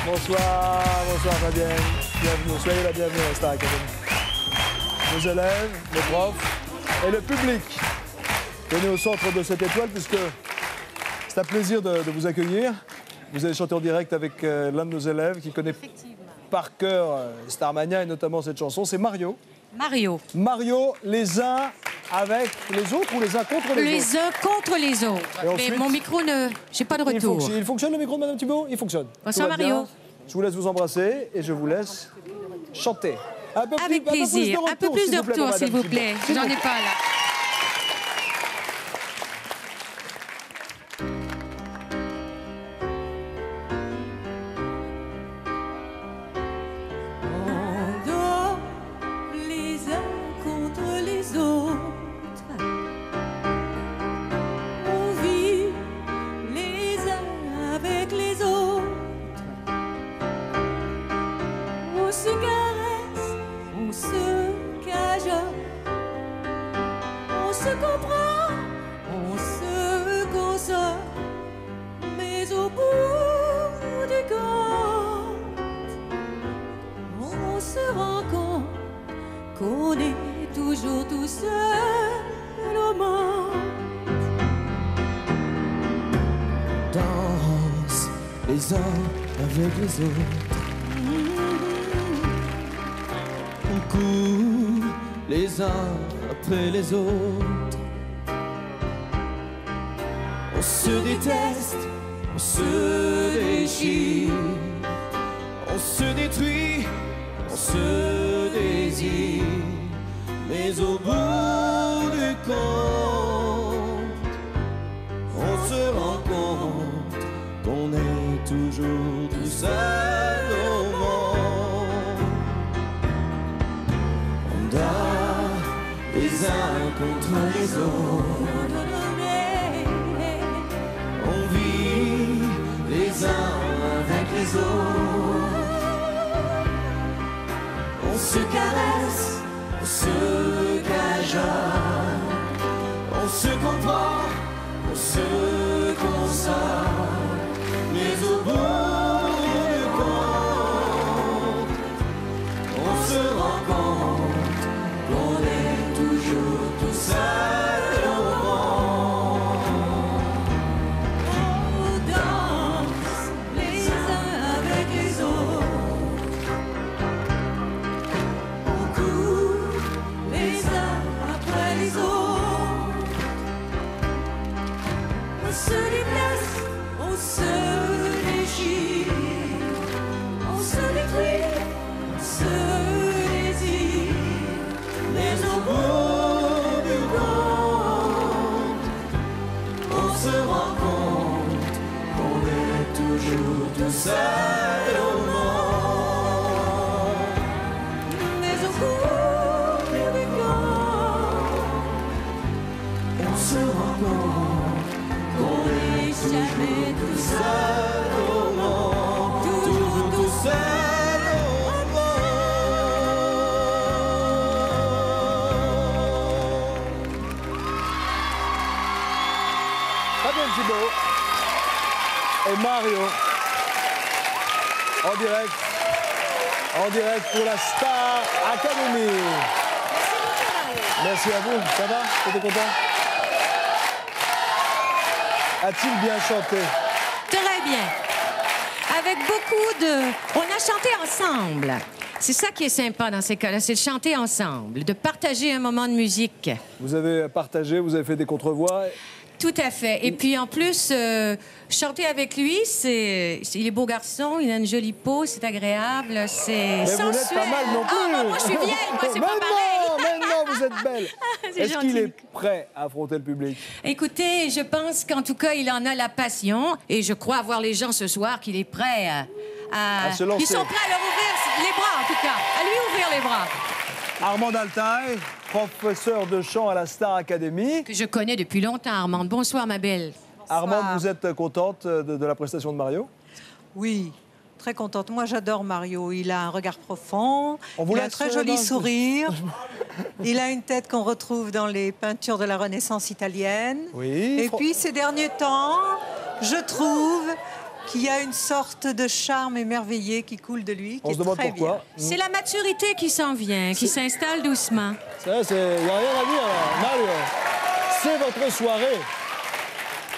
Bonsoir, bonsoir Fabienne. Bienvenue, soyez la bienvenue à Star Academy. Nos élèves, les profs et le public. Venez au centre de cette étoile puisque c'est un plaisir de vous accueillir. Vous allez chanter en direct avec l'un de nos élèves qui connaît par cœur Starmania et notamment cette chanson, c'est Mario. Mario. Mario, les uns avec les autres ou les uns contre les autres? Les uns contre les autres. Et ensuite, mais mon micro, j'ai pas de retour. Il fonctionne le micro de Madame Thibault? Il fonctionne. Bonsoir Tout va bien. Mario. Je vous laisse vous embrasser et je vous laisse chanter. Avec plaisir. Un peu plus de retour, s'il vous plaît. J'en ai pas là. Les uns avec les autres. On court les uns après les autres. On se déteste, on se déchire. On se détruit, on se désire. Mais au bout du compte, on se rend compte qu'on est toujours tout seul au monde. On dort les uns contre les autres. On vit les uns avec les autres. On se caresse, on se cajole. On se comprend, on se console. Mais au bout du compte, on se rend compte qu'on est toujours tout seul au monde. On danse les uns avec les autres. On court les uns après les autres. On se déplace, on se on se détruit, on se désire. Mais au bout du compte, on se rend compte qu'on est toujours tout seul au monde. Mais au bout du compte, on se rend compte qu'on est jamais tout seul au monde. Toujours tout seul au monde. Fabienne Thibault et Mario en direct pour la Star Academy. Merci à vous, ça va? T'étais content? A-t-il bien chanté? Très bien. Avec beaucoup de... On a chanté ensemble. C'est ça qui est sympa dans ces cas-là, c'est de chanter ensemble, de partager un moment de musique. Vous avez partagé, vous avez fait des contrevoix. Tout à fait. Et puis en plus, chanter avec lui, il est beau garçon, il a une jolie peau, c'est agréable, c'est sensuel. Mais vous n'êtes pas mal non plus. Ah, moi je suis vieille, moi c'est pas pareil. Mais non, vous êtes belle. C'est Est-ce qu'il gentil. est prêt à affronter le public? Écoutez, je pense qu'en tout cas, il en a la passion. Et je crois voir les gens ce soir qu'il est prêt à se lancer. Ils sont prêts à leur ouvrir les bras, en tout cas. À lui ouvrir les bras. Armand Altaï, professeur de chant à la Star Academy. Que je connais depuis longtemps, Armande. Bonsoir, ma belle. Armande, vous êtes contente de la prestation de Mario? Oui, très contente. Moi, j'adore Mario. Il a un regard profond, vous il a un laisse très joli dans- sourire. Il a une tête qu'on retrouve dans les peintures de la Renaissance italienne. Oui. Et puis, ces derniers temps, je trouve qu'il y a une sorte de charme émerveillé qui coule de lui, qui est très bien. C'est la maturité qui s'en vient, qui s'installe doucement. Il n'y a rien à dire, là. Mario, c'est votre soirée.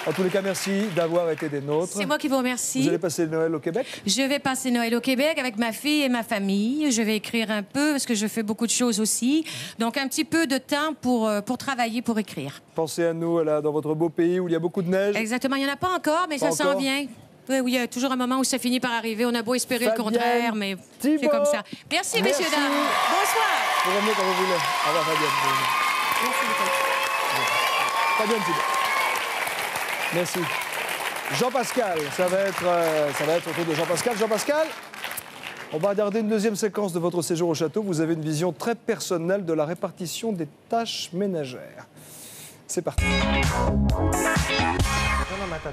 En tous les cas, merci d'avoir été des nôtres. C'est moi qui vous remercie. Vous allez passer Noël au Québec? Je vais passer Noël au Québec avec ma fille et ma famille. Je vais écrire un peu parce que je fais beaucoup de choses aussi. Donc un petit peu de temps pour travailler, pour écrire. Pensez à nous, là, dans votre beau pays où il y a beaucoup de neige. Exactement. Il n'y en a pas encore, mais Pas ça s'en encore? vient. Oui, oui, il y a toujours un moment où ça finit par arriver. On a beau espérer le Fabienne, contraire, mais c'est Thibault. comme ça. Merci, messieurs, Merci. dames. Bonsoir. Vous revenez quand vous voulez. Au revoir, Fabienne. Fabienne, Thibault. Merci. Jean-Pascal, ça va être au tour de Jean-Pascal. Jean-Pascal, on va regarder une deuxième séquence de votre séjour au château. Vous avez une vision très personnelle de la répartition des tâches ménagères. C'est parti. Non, mais attends.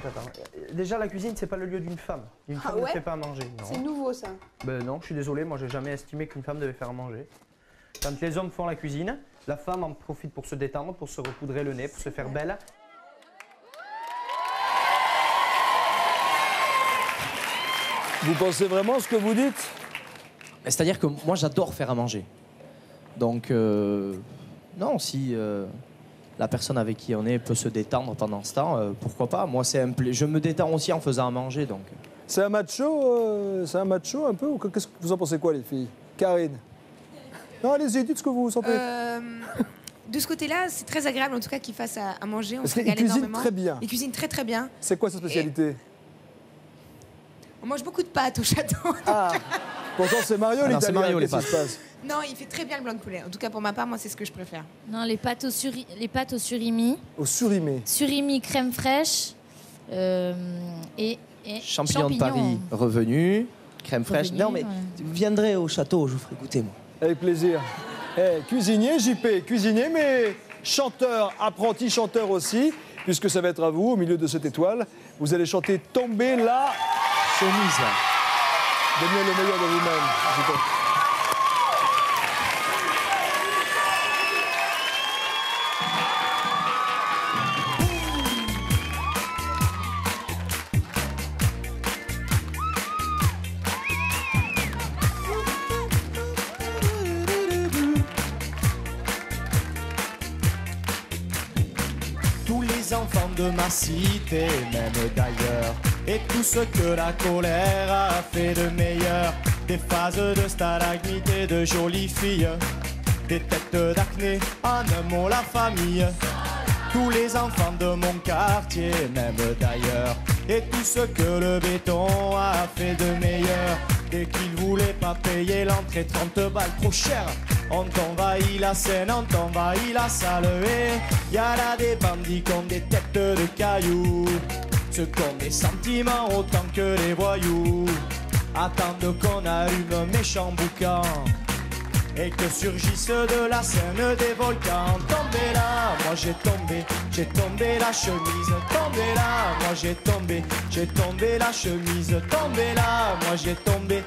Déjà, la cuisine, c'est pas le lieu d'une femme. Une femme ne fait pas à manger. Non. C'est nouveau ça. Ben non, je suis désolé, moi j'ai jamais estimé qu'une femme devait faire à manger. Quand les hommes font la cuisine, la femme en profite pour se détendre, pour se recoudrer le nez, pour se faire belle. Vous pensez vraiment ce que vous dites? C'est-à-dire que moi, j'adore faire à manger. Donc, non, si la personne avec qui on est peut se détendre pendant ce temps, pourquoi pas? Moi, je me détends aussi en faisant à manger, donc... C'est un macho un peu? Ou qu'est-ce que vous en pensez quoi, les filles? Karine? Non, allez-y, dites ce que vous sentez. De ce côté-là, c'est très agréable en tout cas qu'il fasse à manger. On Parce se qu'il régale cuisine énormément. très bien. Il cuisine très très bien. C'est quoi sa spécialité? On mange beaucoup de pâtes au château. Ah, pourtant c'est Mario Ah non, c'est l'italien, Mario, les qu'est-ce qui se passe? Non, il fait très bien le blanc de poulet. En tout cas, pour ma part, moi, c'est ce que je préfère. Non, les pâtes au surimi. Au surimi. Surimi, crème fraîche et Champignons de Paris revenus, crème fraîche. Revenus, Non, mais vous viendrez au château, je vous ferai goûter, moi. Avec plaisir. Cuisinier, JP, cuisinier, mais chanteur, apprenti chanteur aussi, puisque ça va être à vous, au milieu de cette étoile. Vous allez chanter Tomber la chemise. Donnez le meilleur de vous-même, JP. Tous les enfants de ma cité, même d'ailleurs, et tout ce que la colère a fait de meilleur, des phases de stalagmites et de jolies filles, des têtes d'acné, en un mot la famille. Tous les enfants de mon quartier, même d'ailleurs, et tout ce que le béton a fait de meilleur, dès qu'ils voulaient pas payer l'entrée 30 balles trop cher, on t'envahit la scène, on t'envahit la salle, et y a là des bandits qui ont des têtes de cailloux, ceux qui ont des sentiments autant que les voyous, attendent qu'on allume un méchant boucan et que surgissent de la scène des volcans. Tombé là, moi j'ai tombé la chemise. Tombé là, moi j'ai tombé la chemise. Tombé là, moi j'ai tombé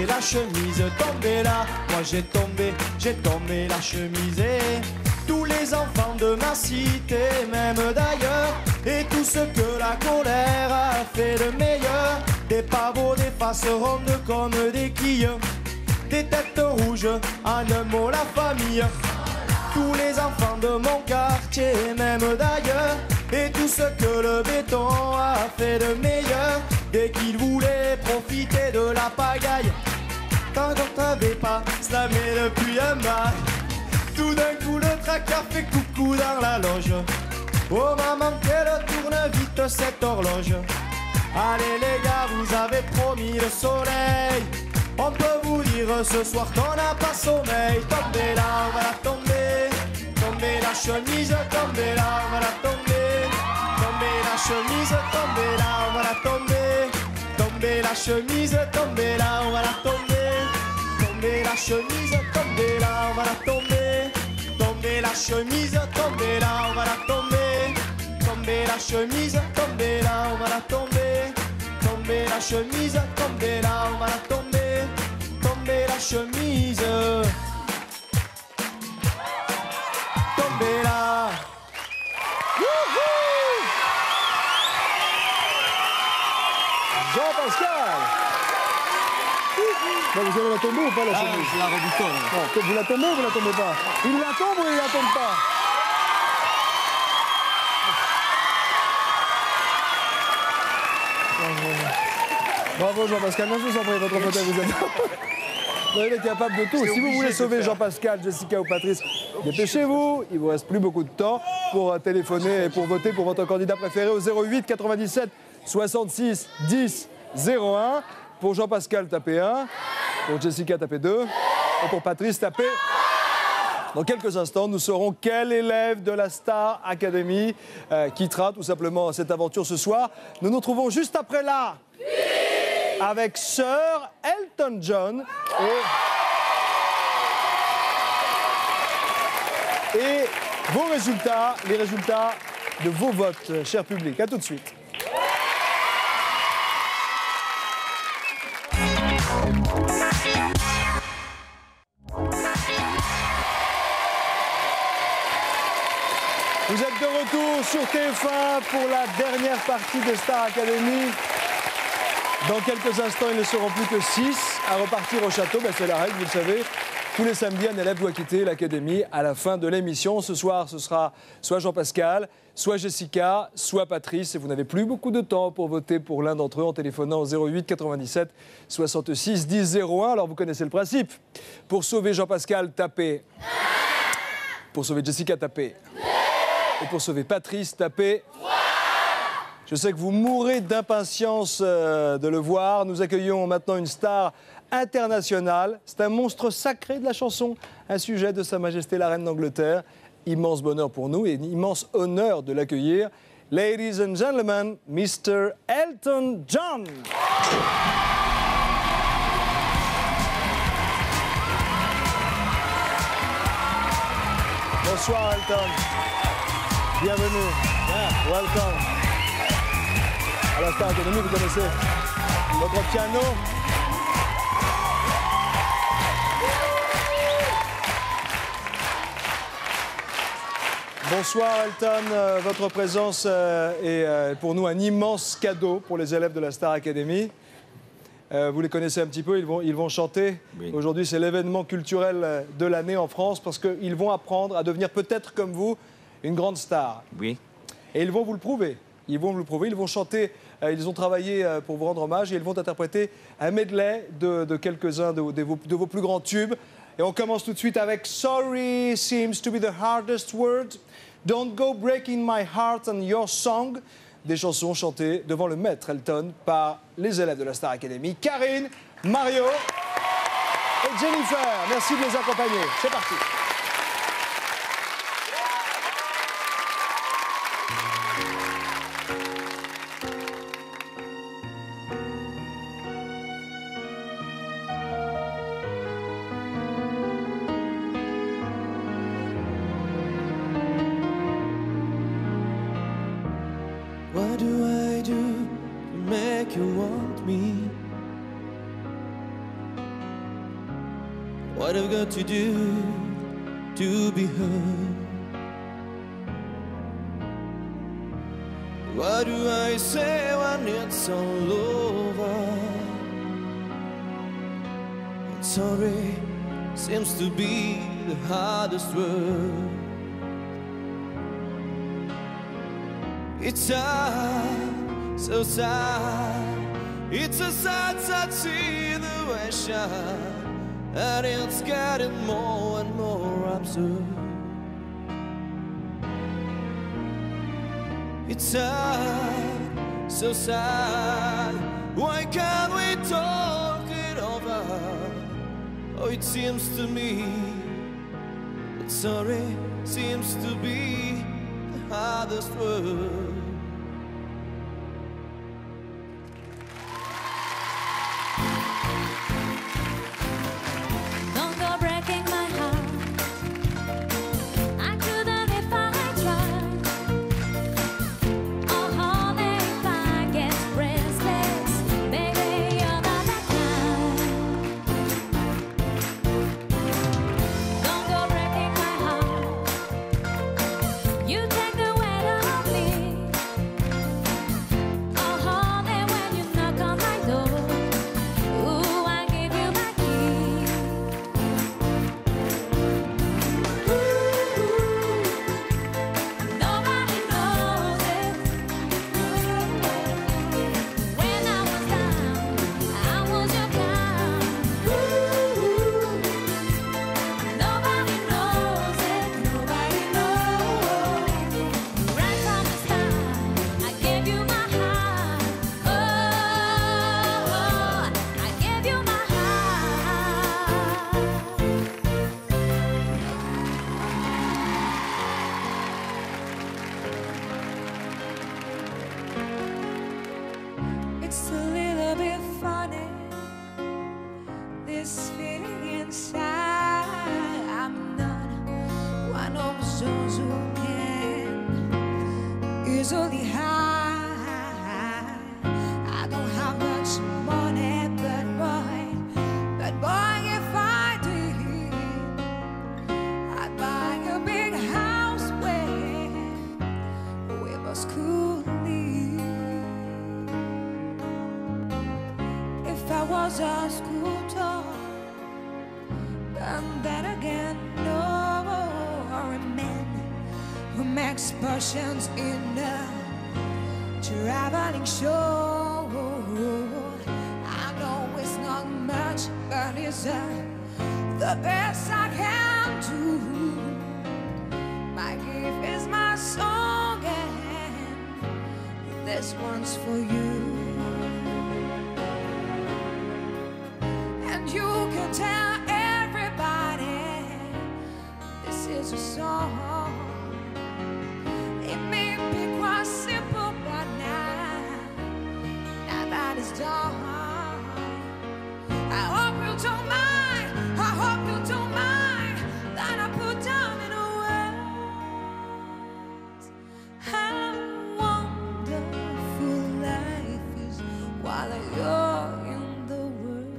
la chemise. Tombé là, moi j'ai tombé la chemise. Et tous les enfants de ma cité, même d'ailleurs, et tout ce que la colère a fait de meilleur, des pavots, des faces rondes comme des quilles, des têtes rouges, en un mot la famille. Tous les enfants de mon quartier, même d'ailleurs, et tout ce que le béton a fait de meilleur, dès qu'ils voulaient profiter de la pagaille, tant qu'on t'avait pas slamé depuis un bail. Tout d'un coup le tracas fait coucou dans la loge. Oh maman, qu'elle tourne vite cette horloge. Allez les gars, vous avez promis le soleil. On peut vous dire ce soir qu'on n'a pas sommeil. Tombez là, on va la tomber. Tombez la chemise, tombez là, on va la tomber. Tombez la chemise, tombez là, on va la tomber. Tombez la chemise, tombez là, on va la tomber. Tombez la chemise, tombez là, on va la tomber. tomber la chemise, tomber là, on va la tomber. Tomber la chemise, tomber là, on va la tomber. Tomber la chemise, tomber là, on va la tomber. Tomber la chemise. Tomber là. Jean-Pascal. Bon, vous allez la tomber ou pas la chemise? Je la reboutonne. Vous la tombez ou vous la tombez pas? Il la tombe ou il la tombe pas? Bravo Jean-Pascal, non, je vous en prie, votre fauteuil vous êtes. Vous êtes capable de tout. Si vous voulez sauver Jean-Pascal, Jessica ou Patrice, dépêchez-vous. Il vous reste plus beaucoup de temps pour téléphoner et pour voter pour votre candidat préféré au 08 97 66 10 01. Pour Jean-Pascal, tapez 1. Pour Jessica, tapez 2. Et pour Patrice, tapez... Dans quelques instants, nous saurons quel élève de la Star Academy quittera tout simplement cette aventure ce soir. Nous nous retrouvons juste après là avec Sir Elton John et vos résultats, les résultats de vos votes, cher public. À tout de suite. Vous êtes de retour sur TF1 pour la dernière partie de Star Academy. Dans quelques instants, il ne seront plus que 6 à repartir au château. Ben, c'est la règle, vous le savez. Tous les samedis, un élève doit quitter l'Académie à la fin de l'émission. Ce soir, ce sera soit Jean-Pascal, soit Jessica, soit Patrice. Et vous n'avez plus beaucoup de temps pour voter pour l'un d'entre eux en téléphonant au 08 97 66 10 01. Alors, vous connaissez le principe. Pour sauver Jean-Pascal, tapez. Pour sauver Jessica, tapez. Et pour sauver Patrice, tapez. Je sais que vous mourrez d'impatience de le voir. Nous accueillons maintenant une star internationale. C'est un monstre sacré de la chanson, un sujet de Sa Majesté la Reine d'Angleterre. Immense bonheur pour nous et immense honneur de l'accueillir. Ladies and gentlemen, Mr. Elton John. Bonsoir Elton. Bienvenue. Yeah. Welcome. À la Star Academy, vous connaissez votre piano. Bonsoir Elton, votre présence est pour nous un immense cadeau pour les élèves de la Star Academy. Vous les connaissez un petit peu, ils vont chanter. Oui. Aujourd'hui, c'est l'événement culturel de l'année en France parce qu'ils vont apprendre à devenir peut-être comme vous une grande star. Oui. Et ils vont vous le prouver. Ils vont vous le prouver, ils vont chanter, ils ont travaillé pour vous rendre hommage et ils vont interpréter un medley de quelques-uns de vos plus grands tubes. Et on commence tout de suite avec Sorry seems to be the hardest word. Don't go breaking my heart on your song. Des chansons chantées devant le maître Elton par les élèves de la Star Academy, Karine, Mario et Jennifer. Merci de les accompagner. C'est parti. What do I do to make you want me? What I've got to do to be heard? What do I say when it's all over? And sorry seems to be the hardest word. It's sad, so sad. It's a sad, sad situation, and it's getting more and more absurd. It's sad, so sad. Why can't we talk it over? Oh, it seems to me that sorry seems to be the hardest word. Don't go breaking my heart. this feeling inside. I'm not one of those who can easily hide. I don't have much money, but boy, if I did, I'd buy a big house where we both could live. If I was a school dog, but then again, no, or a man who makes potions in a traveling show. I know it's not much, but it's the best I can do. My gift is my song, and this one's for you. And you can tell everybody this is a song. It may be quite simple, but now that it's done, I hope you don't mind. I hope you don't mind that I put down in words how wonderful life is while you're in the world.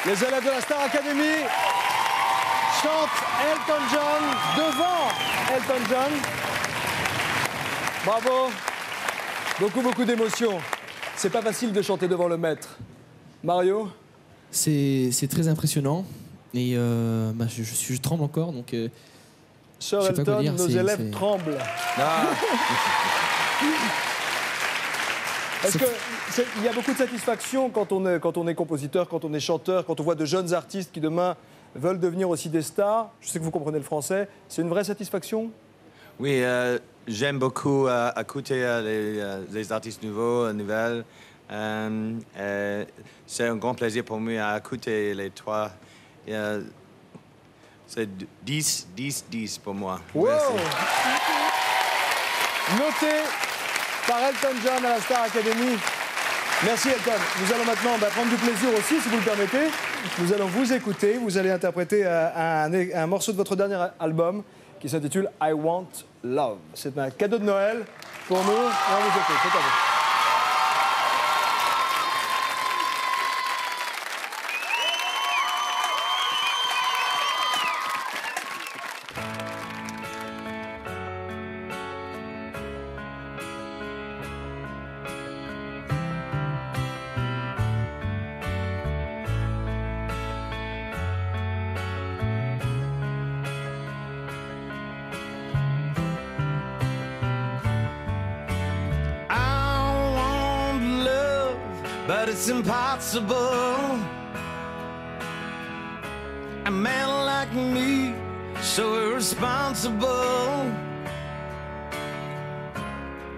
Les élèves de la Star Academy chantent Elton John devant Elton John. Bravo. Beaucoup d'émotions. C'est pas facile de chanter devant le maître. Mario? C'est très impressionnant. Et je tremble encore, donc... Sir je sais pas quoi Elton, dire, nos élèves tremblent. Est-ce qu'il y a beaucoup de satisfaction quand on est compositeur, quand on est chanteur, quand on voit de jeunes artistes qui demain veulent devenir aussi des stars? Je sais que vous comprenez le français. C'est une vraie satisfaction? Oui, j'aime beaucoup écouter les artistes nouveaux, nouvelles. C'est un grand plaisir pour moi à écouter les trois. C'est 10 pour moi. Wow. Noté par Elton John à la Star Academy. Merci Elton. Nous allons maintenant prendre du plaisir aussi, si vous le permettez. Nous allons vous écouter. Vous allez interpréter un morceau de votre dernier album qui s'intitule I Want Love. C'est un cadeau de Noël pour nous. On vous écoute. C'est à vous. But it's impossible. A man like me, so irresponsible.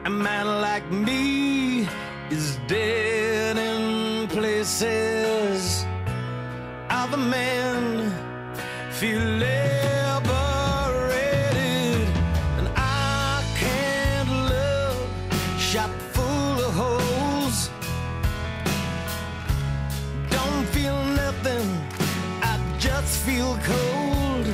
A man like me is dead in places. Other men feel liberated, and I can't love shop full of holes. Don't feel nothing, I just feel cold.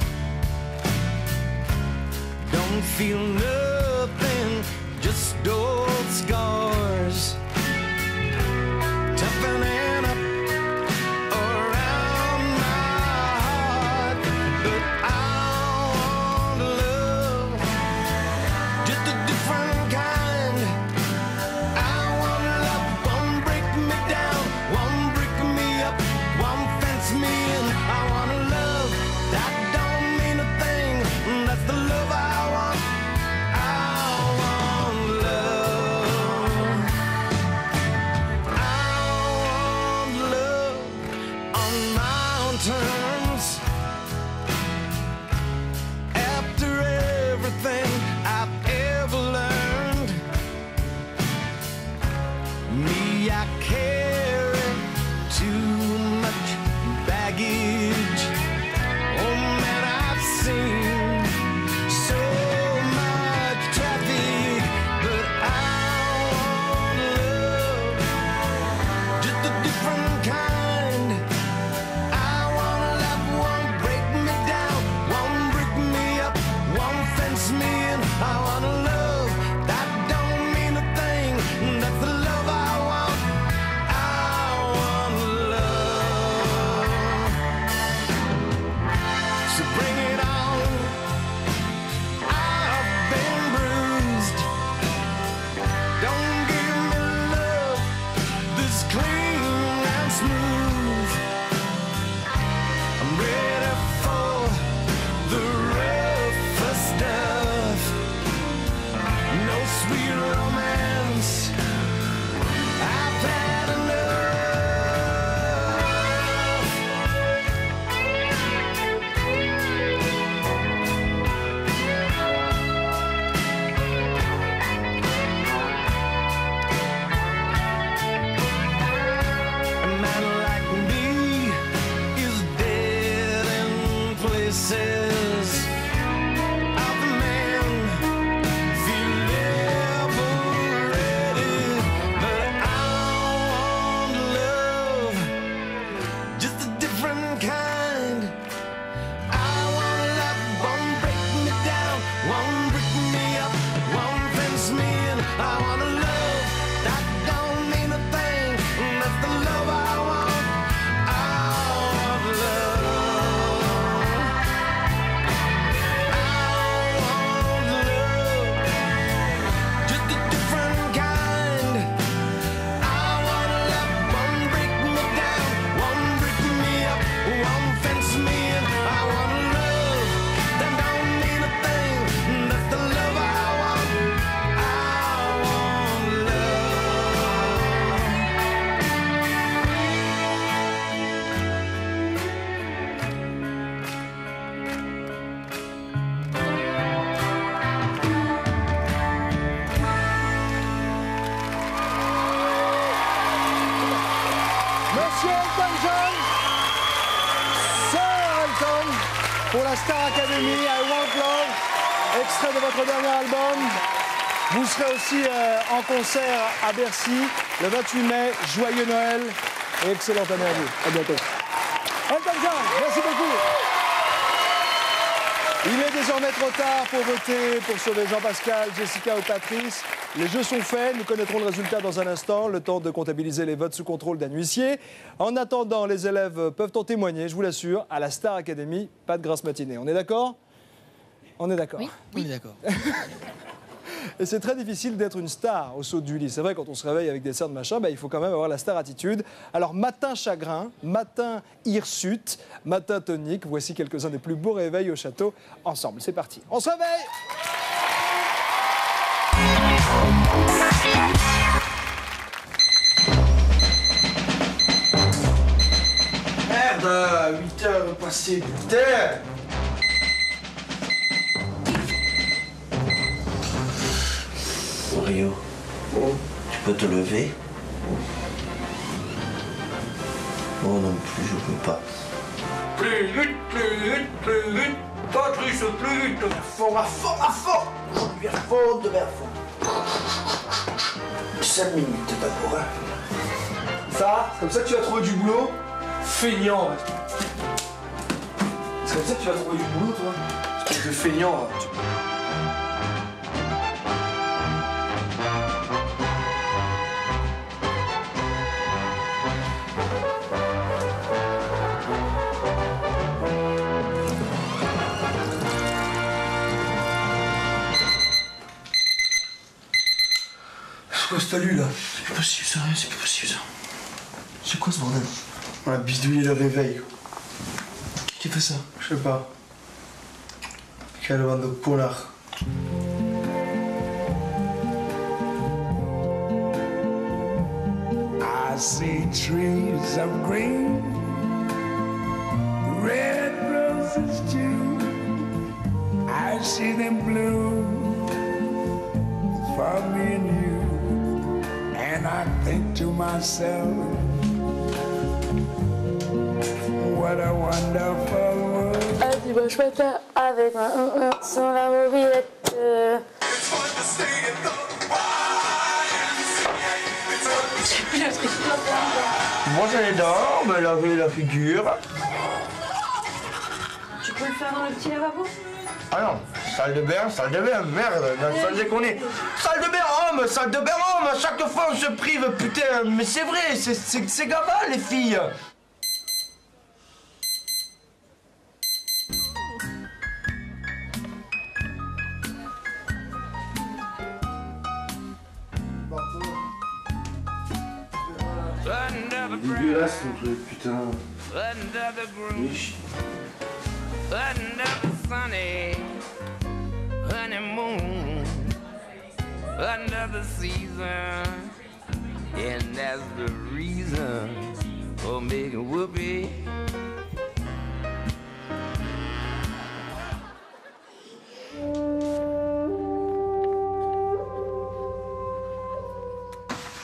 Don't feel nothing, just old scars. Toughening up around my heart, but I want love, just a different kind. I want love, won't break me down, won't break me up, won't fence me in. I want love that don't mean a thing, that's the love I want. I want love. I want love on my own terms. After everything I've ever learned, me, I carry too much baggage. Oh man, I've seen so much traffic, but I I want a love that don't mean a thing. That's the love I want. I want love. I want love. Just a different kind. I want love. One break me down, one break me up, one fence me in. I want love that don't mean a thing. That's the love I want. I want love. Monsieur Elton John, Sir Elton, pour la Star Academy, I Want Love, extrait de votre dernier album. Vous serez aussi en concert à Bercy le 28 mai. Joyeux Noël et excellente année à vous. À bientôt. Elton John, merci beaucoup. Il est désormais trop tard pour voter pour sauver Jean-Pascal, Jessica ou Patrice. Les jeux sont faits, nous connaîtrons le résultat dans un instant, le temps de comptabiliser les votes sous contrôle d'un huissier. En attendant, les élèves peuvent en témoigner, je vous l'assure, à la Star Academy, pas de grasse matinée. On est d'accord? On est d'accord. Oui. On est d'accord. Et c'est très difficile d'être une star au saut du lit. C'est vrai, quand on se réveille avec des cernes machin, il faut quand même avoir la star attitude. Alors, matin chagrin, matin hirsute, matin tonique, voici quelques-uns des plus beaux réveils au château. Ensemble, c'est parti. On se réveille! Merde, 8 heures passées, putain. Rio, tu peux te lever? Oh non plus, je peux pas. Plus vite, Patrice, plus vite. À fond, à fond, à fond. Aujourd'hui à fond, demain à fond. 5 minutes d'abord, hein. Ça, c'est comme ça que tu vas trouver du boulot? Feignant. C'est comme ça que tu vas trouver du boulot, toi? Espèce de feignant, là. C'est quoi ce talus là? C'est plus possible ça, c'est plus possible ça. C'est quoi ce bordel? On a bidouillé le réveil. Qui fait ça? Je sais pas. Quelle bande de polars. I see trees of green, red roses too. I see them bloom for me and you. And I think to myself, what a wonderful world. Vas-y, bah, je peux faire avec ma sur la mobilette. Brosser les dents, me laver la figure. Tu peux le faire dans le petit lavabo? Ah non, salle de bain, merde, dans la salle qu'on est. Salle de bain homme, à chaque fois on se prive, putain, mais c'est vrai, c'est gamin les filles. Dégueulasse ton truc, putain. Under the groove, Riche. under the sunny honeymoon, under the season, and that's the reason for making whoopee.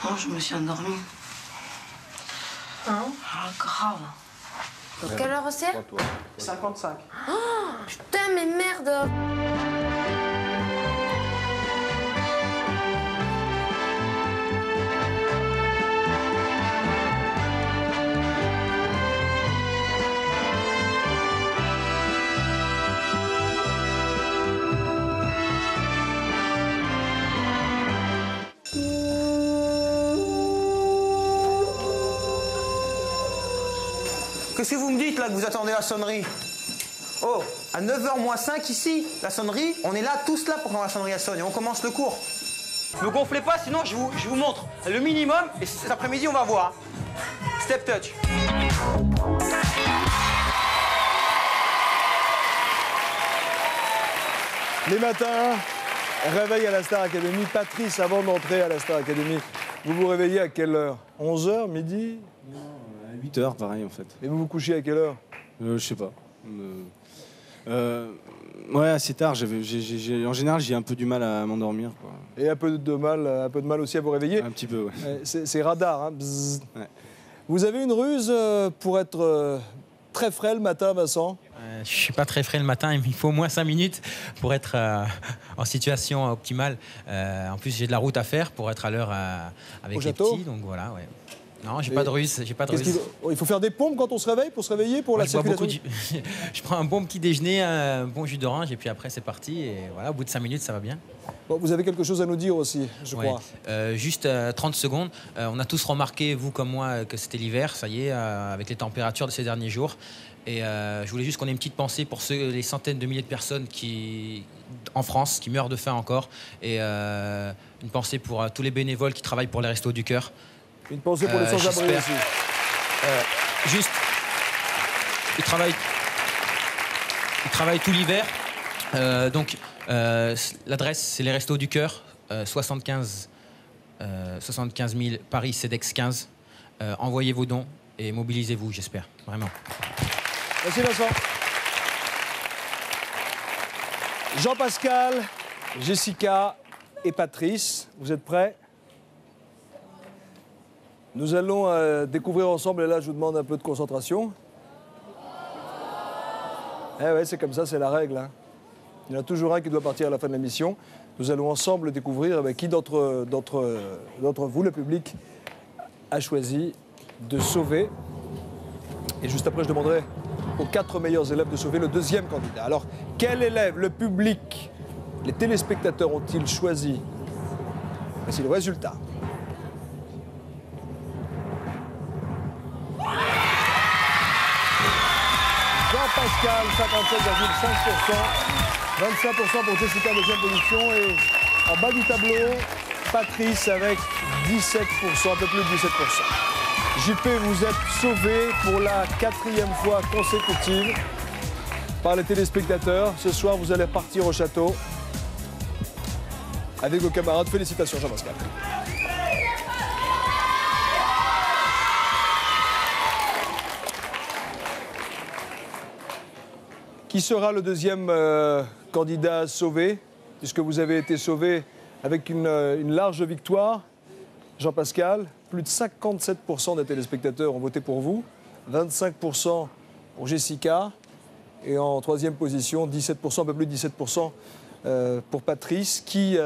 Oh, je me suis endormie. Hein? Ah, grave. Quelle heure c'est? 55. Oh, putain, mais merde! Qu'est-ce que vous me dites là que vous attendez la sonnerie? Oh, à 9h moins 5 ici, la sonnerie, on est là, tous là pour quand la sonnerie sonne et on commence le cours. Me gonflez pas, sinon je vous montre le minimum et cet après-midi on va voir. Step touch. Les matins, réveil à la Star Academy. Patrice, avant d'entrer à la Star Academy, vous vous réveillez à quelle heure? 11h, midi? Non, à 8h, pareil en fait. Et vous vous couchez à quelle heure? Je sais pas. Ouais, assez tard. En général, j'ai un peu du mal à m'endormir. Et un peu de mal aussi à vous réveiller? Un petit peu, ouais. C'est radar, hein. Ouais. Vous avez une ruse pour être très frais le matin, Vincent? Je suis pas très frais le matin, il me faut au moins 5 minutes pour être en situation optimale. En plus, j'ai de la route à faire pour être à l'heure avec les petits, donc voilà, ouais. Non, j'ai pas de ruse, j'ai pas de ruse. Il faut faire des pompes quand on se réveille pour se réveiller pour la circulation. Je prends un bon petit déjeuner, un bon jus d'orange et puis après c'est parti. Et voilà, au bout de 5 minutes, ça va bien. Bon, vous avez quelque chose à nous dire aussi, je crois. Juste 30 secondes. On a tous remarqué, vous comme moi, que c'était l'hiver, ça y est, avec les températures de ces derniers jours. Et je voulais juste qu'on ait une petite pensée pour les centaines de milliers de personnes en France qui meurent de faim encore. Et une pensée pour tous les bénévoles qui travaillent pour les Restos du Cœur. Une pensée pour les sans-abri aussi. Juste, ils travaillent tout l'hiver. Donc, l'adresse, c'est les Restos du Cœur, 75 000 Paris CEDEX 15. Envoyez vos dons et mobilisez-vous, j'espère, vraiment. Merci Vincent. Jean-Pascal, Jessica et Patrice, vous êtes prêts? Nous allons découvrir ensemble, et là je vous demande un peu de concentration. Eh ouais, c'est comme ça, c'est la règle, hein. Il y en a toujours un qui doit partir à la fin de l'émission. Nous allons ensemble découvrir qui d'entre vous, le public, a choisi de sauver. Et juste après, je demanderai aux 4 meilleurs élèves de sauver le deuxième candidat. Alors, quel élève, le public, les téléspectateurs ont-ils choisi? Voici le résultat. Jean-Pascal, 57,5%. 25% pour Jessica, deuxième position. Et en bas du tableau, Patrice avec 17%, un peu plus de 17%. JP, vous êtes sauvé pour la 4e fois consécutive par les téléspectateurs. Ce soir, vous allez partir au château avec vos camarades. Félicitations, Jean-Pascal. Qui sera le deuxième candidat sauvé, puisque vous avez été sauvé avec une large victoire? Jean-Pascal, plus de 57% des téléspectateurs ont voté pour vous, 25% pour Jessica, et en troisième position, 17%, un peu plus de 17% pour Patrice. Qui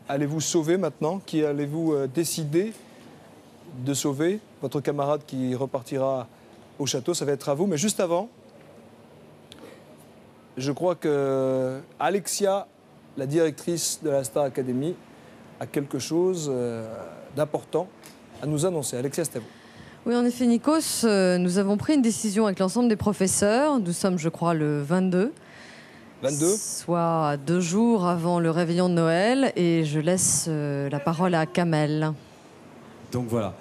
allez-vous sauver maintenant? Qui allez-vous décider de sauver? Votre camarade qui repartira au château, ça va être à vous. Mais juste avant, je crois que Alexia, la directrice de la Star Academy, a quelque chose d'important à nous annoncer. Alexia, c'est à vous. Oui, en effet, Nikos, nous avons pris une décision avec l'ensemble des professeurs. Nous sommes, je crois, le 22. 22 ? Soit 2 jours avant le réveillon de Noël. Et je laisse la parole à Kamel. Donc voilà,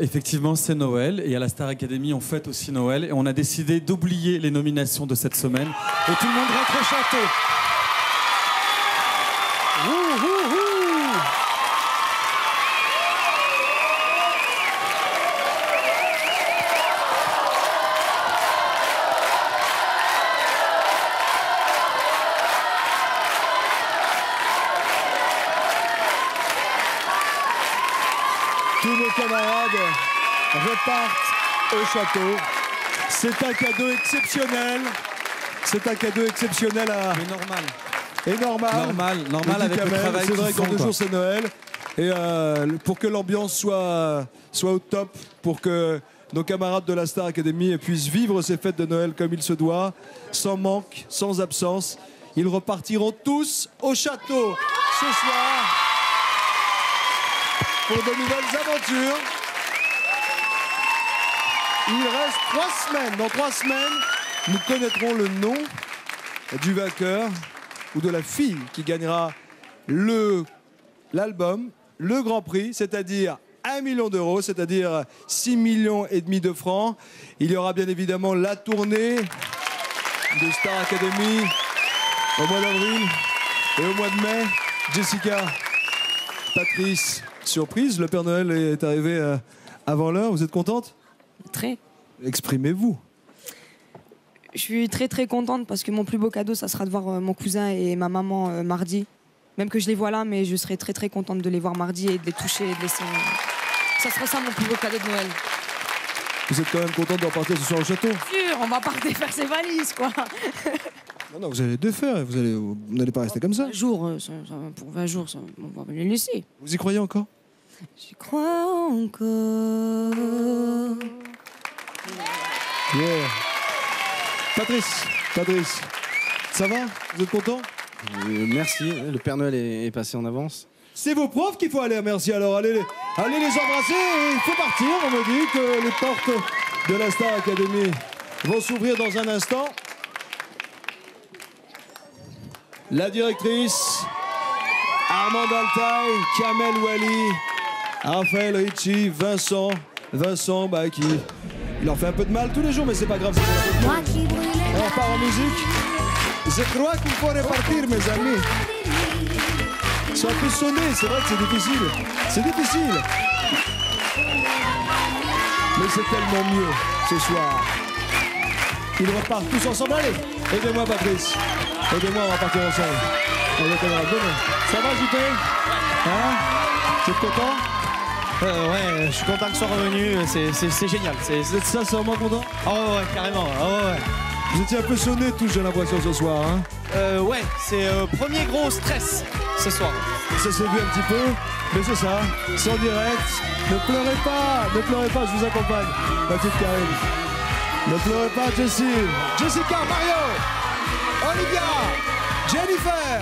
effectivement c'est Noël et à la Star Academy on fête aussi Noël et on a décidé d'oublier les nominations de cette semaine et tout le monde rentre au château. Tous nos camarades repartent au château. C'est un cadeau exceptionnel. C'est un cadeau exceptionnel à... Mais normal. Et normal. Normal avec le travail C'est vrai qu'ils que dans font, 2 quoi. jours c'est Noël. Et pour que l'ambiance soit au top, pour que nos camarades de la Star Academy puissent vivre ces fêtes de Noël comme il se doit, sans manque, sans absence, ils repartiront tous au château ce soir pour de nouvelles aventures. Il reste 3 semaines. Dans 3 semaines, nous connaîtrons le nom du vainqueur ou de la fille qui gagnera l'album, le Grand Prix, c'est-à-dire 1 million d'euros, c'est-à-dire 6,5 millions de francs. Il y aura bien évidemment la tournée de Star Academy au mois d'avril et au mois de mai. Jessica, Patrice, surprise, le Père Noël est arrivé avant l'heure. Vous êtes contente? Très. Exprimez-vous. Je suis très très contente parce que mon plus beau cadeau, ça sera de voir mon cousin et ma maman mardi. Même que je les vois là, mais je serai très très contente de les voir mardi et de les toucher et de laisser. Ça sera ça mon plus beau cadeau de Noël. Vous êtes quand même contente de repartir ce soir au château? Sûr, on va pas défaire ses valises, quoi. Non, vous allez les défaire, vous n'allez pas rester comme ça. 20 jours, pour 20 jours, on va les laisser. Vous y croyez encore? J'y crois encore. Yeah. Patrice, ça va? Vous êtes content? Merci, le Père Noël est passé en avance. C'est vos profs qu'il faut aller remercier, alors allez les embrasser et il faut partir. On me dit que les portes de la Star Academy vont s'ouvrir dans un instant. La directrice, Armand Altaï, Kamel Wally, Raphaël Ricci, Vincent, qui il leur fait un peu de mal tous les jours, mais c'est pas grave. On repart en musique. Je crois qu'il faut repartir, mes amis. Ils sont un peu sonnés, c'est vrai que c'est difficile. C'est difficile. Mais c'est tellement mieux ce soir. Ils repartent tous ensemble. Allez, aidez-moi, Patrice. Aidez-moi, on va partir ensemble. On va demain. Ça va, JP? Hein? Tu es content? Ouais, je suis content que ce soit revenu, c'est génial. Vous êtes sincèrement content? Ah ouais, carrément. Ah ouais. Vous étiez un peu sonnés tous, j'ai l'impression, ce soir. Hein? Ouais, c'est premier gros stress ce soir. Ça s'est vu un petit peu, mais c'est ça, c'est en direct. Ne pleurez pas, je vous accompagne, ma petite Karine. Ne pleurez pas, Jessie. Jessica, Mario, Olivia, Jennifer,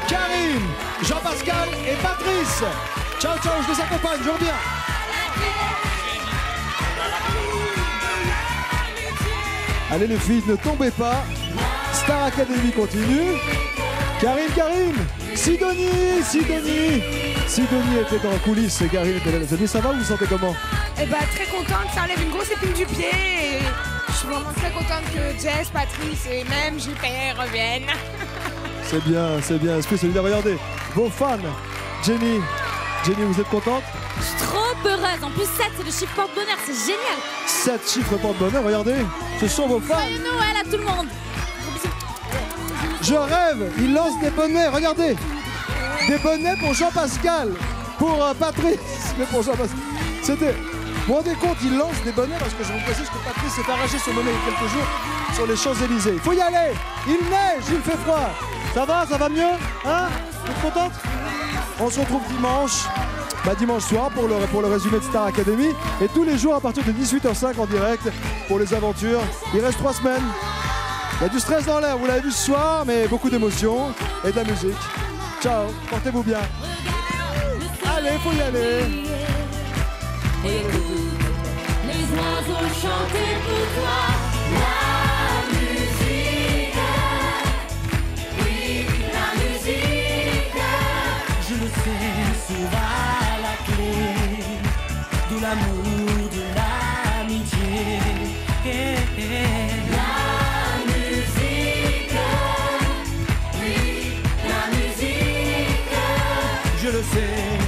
Karine, Jean-Pascal et Patrice. Ciao, je les accompagne, je reviens. Allez les filles, ne tombez pas. Star Academy continue. Karine, Sidonie était en coulisses et Karine était là. Ça va, vous vous sentez comment? Eh ben, très contente, ça enlève une grosse épine du pied. Et je suis vraiment très contente que Jess, Patrice et même JP reviennent. C'est bien, esprit solidaire. Regardez, vos fans. Jenny, vous êtes contente? Je suis trop heureuse. En plus, 7, c'est le chiffre porte-bonheur, c'est génial. 7 chiffres porte-bonheur, regardez. Ce sont vos fans. Joyeux Noël à tout le monde. Je rêve, il lance des bonnets, regardez. Des bonnets pour Jean-Pascal, pour Patrice, mais pour Jean-Pascal. C'était... Vous vous rendez compte, il lance des bonnets parce que je vous précise que Patrice s'est arraché son bonnet il y a quelques jours sur les Champs-Élysées. Il faut y aller. Il neige, il fait froid. Ça va mieux? Hein? Vous êtes contente? On se retrouve dimanche soir pour le résumé de Star Academy et tous les jours à partir de 18h05 en direct pour les aventures. Il reste 3 semaines. Il y a du stress dans l'air, vous l'avez vu ce soir, mais beaucoup d'émotions et de la musique. Ciao, portez-vous bien. Allez, faut y aller. Écoute les oiseaux chanter pour toi. La musique, oui, la musique. Je le sais, sera la clé de l'amour, de l'amitié. La musique, oui, la musique. Je le sais.